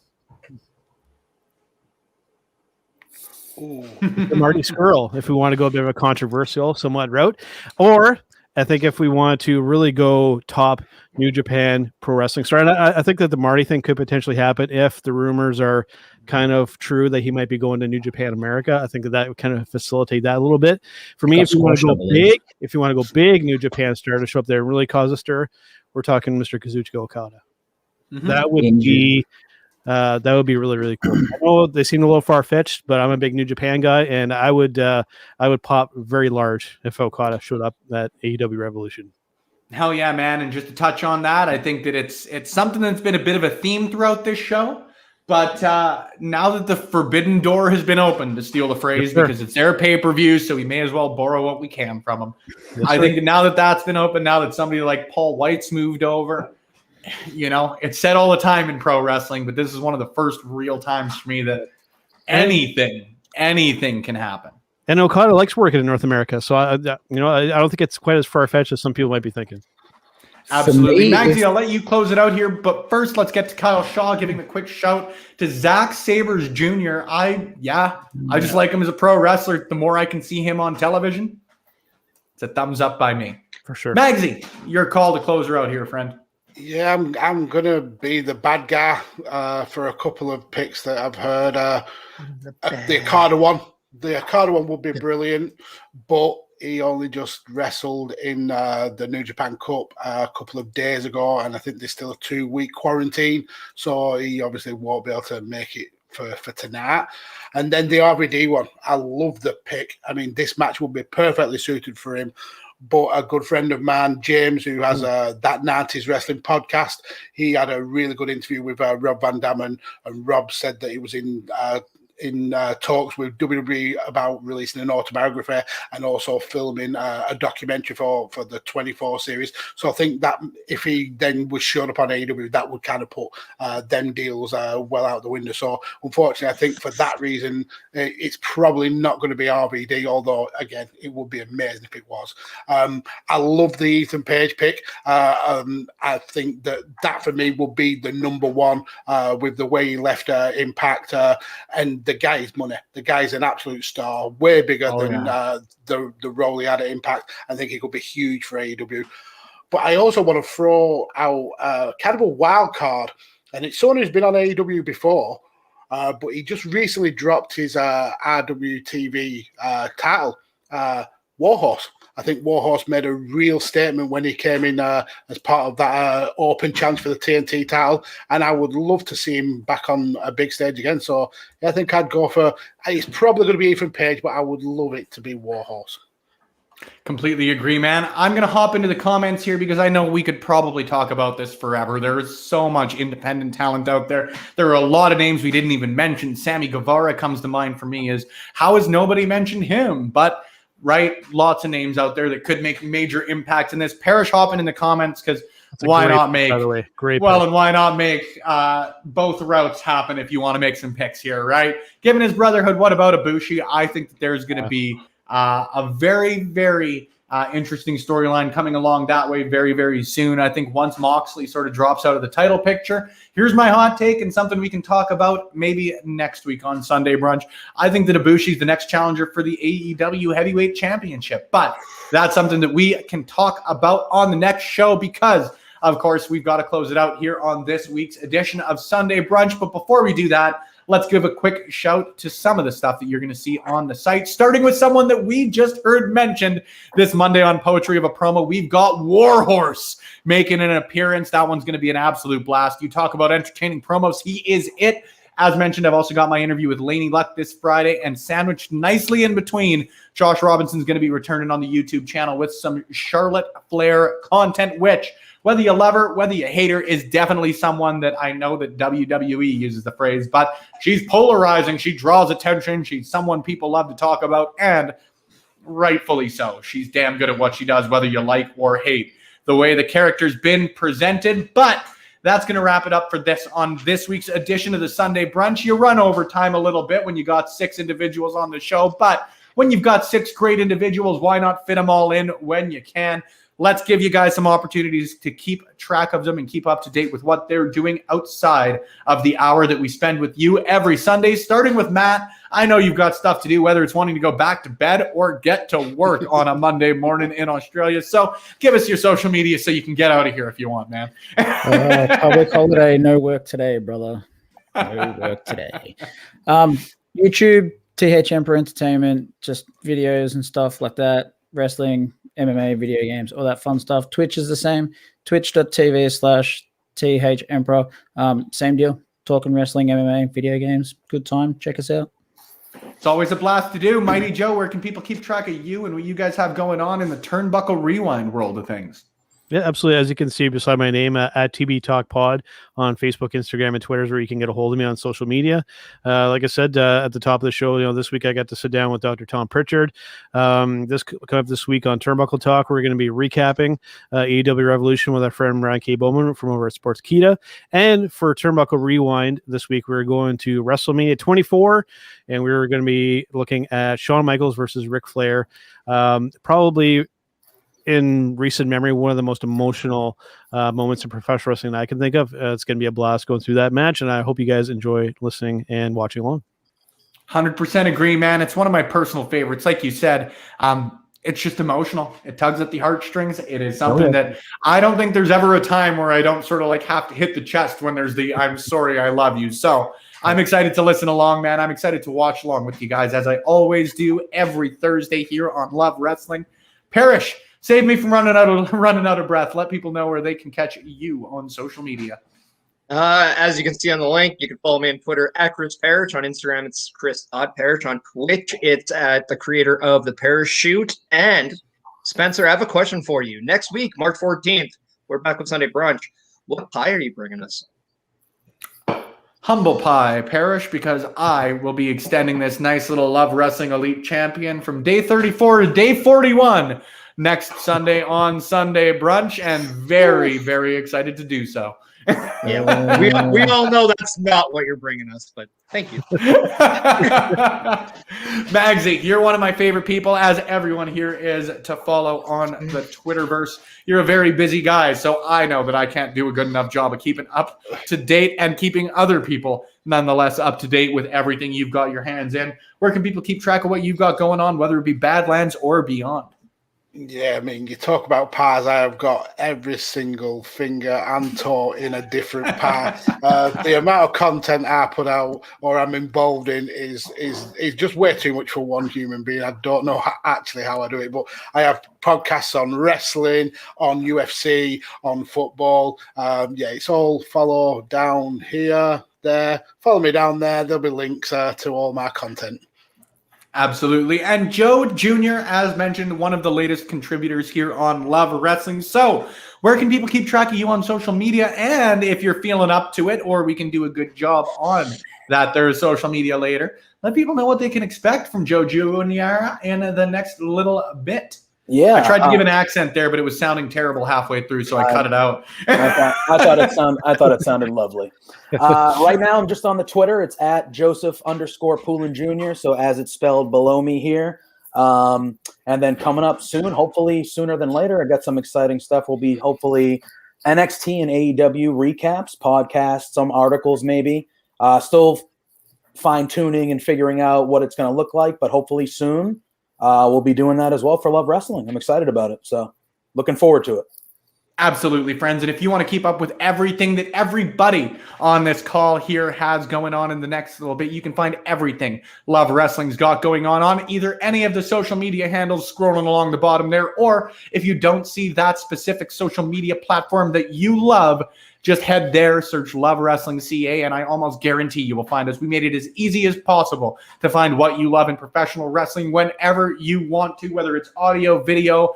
Marty Skrull, if we want to go a bit of a controversial somewhat route, or I think if we want to really go top New Japan Pro Wrestling star, and I think that the Marty thing could potentially happen if the rumors are kind of true that he might be going to New Japan America. I think that would kind of facilitate that a little bit. For me, if you want to go big New Japan star to show up there and really cause a stir, we're talking Mr. Kazuchika Okada. Mm-hmm. That would be really, really cool. I know they seem a little far-fetched, but I'm a big New Japan guy, and I would pop very large if Okada showed up at AEW Revolution. Hell yeah, man. And just to touch on that, I think that it's something that's been a bit of a theme throughout this show. But now that the forbidden door has been opened, to steal the phrase, because it's their pay-per-view, so we may as well borrow what we can from them. I think that now that that's been opened, now that somebody like Paul White's moved over, it's said all the time in pro wrestling, but this is one of the first real times for me that anything can happen. And Okada likes working in North America, so I don't think it's quite as far-fetched as some people might be thinking. Absolutely. Magsy, I'll let you close it out here, but first let's get to Kyle Shaw giving a quick shout to Zack Sabres Jr. I just like him as a pro wrestler. The more I can see him on television, it's a thumbs up by me. For sure. Magsy, your call to close her out here, friend. Yeah, I'm going to be the bad guy for a couple of picks that I've heard. The Okada one. The Okada one would be brilliant, but he only just wrestled in the New Japan Cup a couple of days ago, and I think there's still a 2-week quarantine, so he obviously won't be able to make it for tonight. And then the RVD one, I love the pick. I mean, this match will be perfectly suited for him. But a good friend of mine, James, who has that 90s wrestling podcast, he had a really good interview with Rob Van Dam, and Rob said that he was in talks with WWE about releasing an autobiography and also filming a documentary for the 24 series. So I think that if he then was shown up on AEW, that would kind of put them deals well out the window. So unfortunately, I think for that reason, it's probably not going to be RVD, although again, it would be amazing if it was. I love the Ethan Page pick. I think that for me will be the number one with the way he left Impact, and the guy is money. The guy's an absolute star, way bigger than the role he had at Impact. I think he could be huge for AEW. But I also want to throw out kind of a wild card, and it's someone who's been on AEW before, but he just recently dropped his RWTV title, Warhorse. I think Warhorse made a real statement when he came in as part of that open challenge for the TNT title, and I would love to see him back on a big stage again. So yeah, I think I'd go for, it's probably going to be Ethan Page, but I would love it to be Warhorse. Completely agree, man. I'm going to hop into the comments here because I know we could probably talk about this forever. There is so much independent talent out there. There are a lot of names we didn't even mention. Sammy Guevara comes to mind for me as how has nobody mentioned him? But right, lots of names out there that could make major impacts in this. Parrish hopping in the comments because why not make, by the way, great well, pick. and why not make both routes happen if you want to make some picks here, right? Given his brotherhood, what about Ibushi? I think that there's going to be a very, very interesting storyline coming along that way very, very soon. I think once Moxley sort of drops out of the title picture, here's my hot take and something we can talk about maybe next week on Sunday Brunch. I think that Ibushi's the next challenger for the AEW Heavyweight Championship, but that's something that we can talk about on the next show because, of course, we've got to close it out here on this week's edition of Sunday Brunch. But before we do that, let's give a quick shout to some of the stuff that you're going to see on the site, starting with someone that we just heard mentioned this Monday on Poetry of a Promo. We've got Warhorse making an appearance. That one's going to be an absolute blast. You talk about entertaining promos. He is it. As mentioned, I've also got my interview with Laney Luck this Friday, and sandwiched nicely in between, Josh Robinson's going to be returning on the YouTube channel with some Charlotte Flair content, which, whether you love her, whether you hate her, is definitely someone that I know that WWE uses the phrase, but she's polarizing. She draws attention. She's someone people love to talk about, and rightfully so. She's damn good at what she does, whether you like or hate the way the character's been presented. But that's going to wrap it up for this on this week's edition of the Sunday Brunch. You run over time a little bit when you got 6 individuals on the show, but when you've got 6 great individuals, why not fit them all in when you can? Let's give you guys some opportunities to keep track of them and keep up to date with what they're doing outside of the hour that we spend with you every Sunday, starting with Matt. I know you've got stuff to do, whether it's wanting to go back to bed or get to work on a Monday morning in Australia. So give us your social media so you can get out of here if you want, man. Public holiday, no work today, brother. No work today. YouTube, TH Emperor Entertainment, just videos and stuff like that. Wrestling, MMA, video games, all that fun stuff. Twitch is the same. Twitch.tv/TH Emperor. Same deal. Talking wrestling, MMA, video games. Good time. Check us out. It's always a blast to do. Mighty Joe, where can people keep track of you and what you guys have going on in the Turnbuckle Rewind world of things? Yeah, absolutely. As you can see beside my name, at TB Talk Pod on Facebook, Instagram, and Twitter is where you can get a hold of me on social media. Like I said at the top of the show, this week I got to sit down with Dr. Tom Pritchard. This week on Turnbuckle Talk, we're going to be recapping AEW Revolution with our friend Ryan K. Bowman from over at Sports Kita. And for Turnbuckle Rewind this week, we're going to WrestleMania 24, and we're going to be looking at Shawn Michaels versus Ric Flair. Probably in recent memory, one of the most emotional moments in professional wrestling that I can think of. It's going to be a blast going through that match, and I hope you guys enjoy listening and watching along. 100% agree, man. It's one of my personal favorites. Like you said, it's just emotional. It tugs at the heartstrings. It is something that I don't think there's ever a time where I don't sort of like have to hit the chest when there's the "I'm sorry, I love you." So I'm excited to listen along, man. I'm excited to watch along with you guys, as I always do every Thursday here on Love Wrestling. Parrish, save me from running out of breath. Let people know where they can catch you on social media. As you can see on the link, you can follow me on Twitter at Chris Parrish. On Instagram, it's Chris.Parrish. On Twitch, it's at the creator of the Parachute. And Spencer, I have a question for you. Next week, March 14th, we're back with Sunday Brunch. What pie are you bringing us? Humble pie, Parrish, because I will be extending this nice little Love Wrestling Elite Champion from day 34 to day 41 next Sunday on Sunday Brunch, and very, very excited to do so. Yeah, we all know that's not what you're bringing us, but thank you. Magsy, you're one of my favorite people, as everyone here is, to follow on the Twitterverse. You're a very busy guy, so I know that I can't do a good enough job of keeping up to date and keeping other people nonetheless up to date with everything you've got your hands in. Where can people keep track of what you've got going on, whether it be Badlands or beyond? Yeah, I mean, you talk about pies. I have got every single finger and toe in a different pie. The amount of content I put out or I'm involved in is just way too much for one human being. I don't know actually how I do it, but I have podcasts on wrestling, on UFC, on football. It's all follow down here, there. Follow me down there. There'll be links to all my content. Absolutely. And Joe Jr., as mentioned, one of the latest contributors here on Love Wrestling. So where can people keep track of you on social media? And if you're feeling up to it, or we can do a good job on that there's social media later, let people know what they can expect from Joe Jr. in the next little bit. Yeah, I tried to give an accent there, but it was sounding terrible halfway through, so I cut it out. I thought it sounded lovely. Right now, I'm just on the Twitter. It's at Joseph_Poulin Jr. So as it's spelled below me here. And then coming up soon, hopefully sooner than later, I got some exciting stuff. Will be hopefully NXT and AEW recaps, podcasts, some articles maybe. Still fine tuning and figuring out what it's going to look like, but hopefully soon. We'll be doing that as well for Love Wrestling. I'm excited about it. So looking forward to it. Absolutely, friends. And if you want to keep up with everything that everybody on this call here has going on in the next little bit, you can find everything Love Wrestling's got going on either any of the social media handles scrolling along the bottom there, or if you don't see that specific social media platform that you love, just head there, search Love Wrestling CA, and I almost guarantee you will find us. We made it as easy as possible to find what you love in professional wrestling whenever you want to, whether it's audio, video,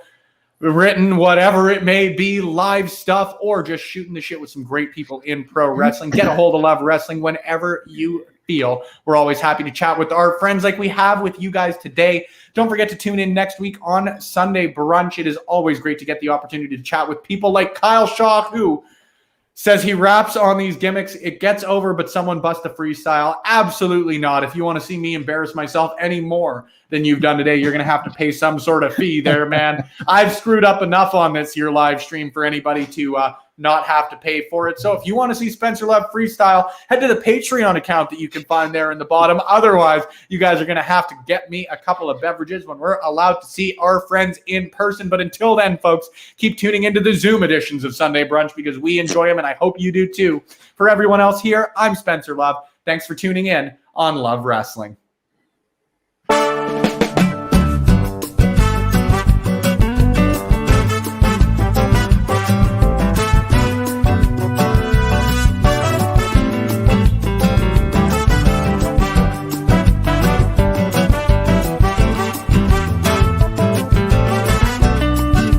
written, whatever it may be, live stuff, or just shooting the shit with some great people in pro wrestling. Get a hold of Love Wrestling whenever you feel. We're always happy to chat with our friends like we have with you guys today. Don't forget to tune in next week on Sunday Brunch. It is always great to get the opportunity to chat with people like Kyle Shaw, who says he raps on these gimmicks. It gets over, but someone bust a freestyle. Absolutely not. If you want to see me embarrass myself any more than you've done today, you're going to have to pay some sort of fee there, man. I've screwed up enough on this here live stream for anybody to not have to pay for it. So if you want to see Spencer Love freestyle, head to the Patreon account that you can find there in the bottom. Otherwise, you guys are going to have to get me a couple of beverages when we're allowed to see our friends in person. But until then, folks, keep tuning into the Zoom editions of Sunday Brunch because we enjoy them, and I hope you do too. For everyone else here, I'm Spencer Love. Thanks for tuning in on Love Wrestling.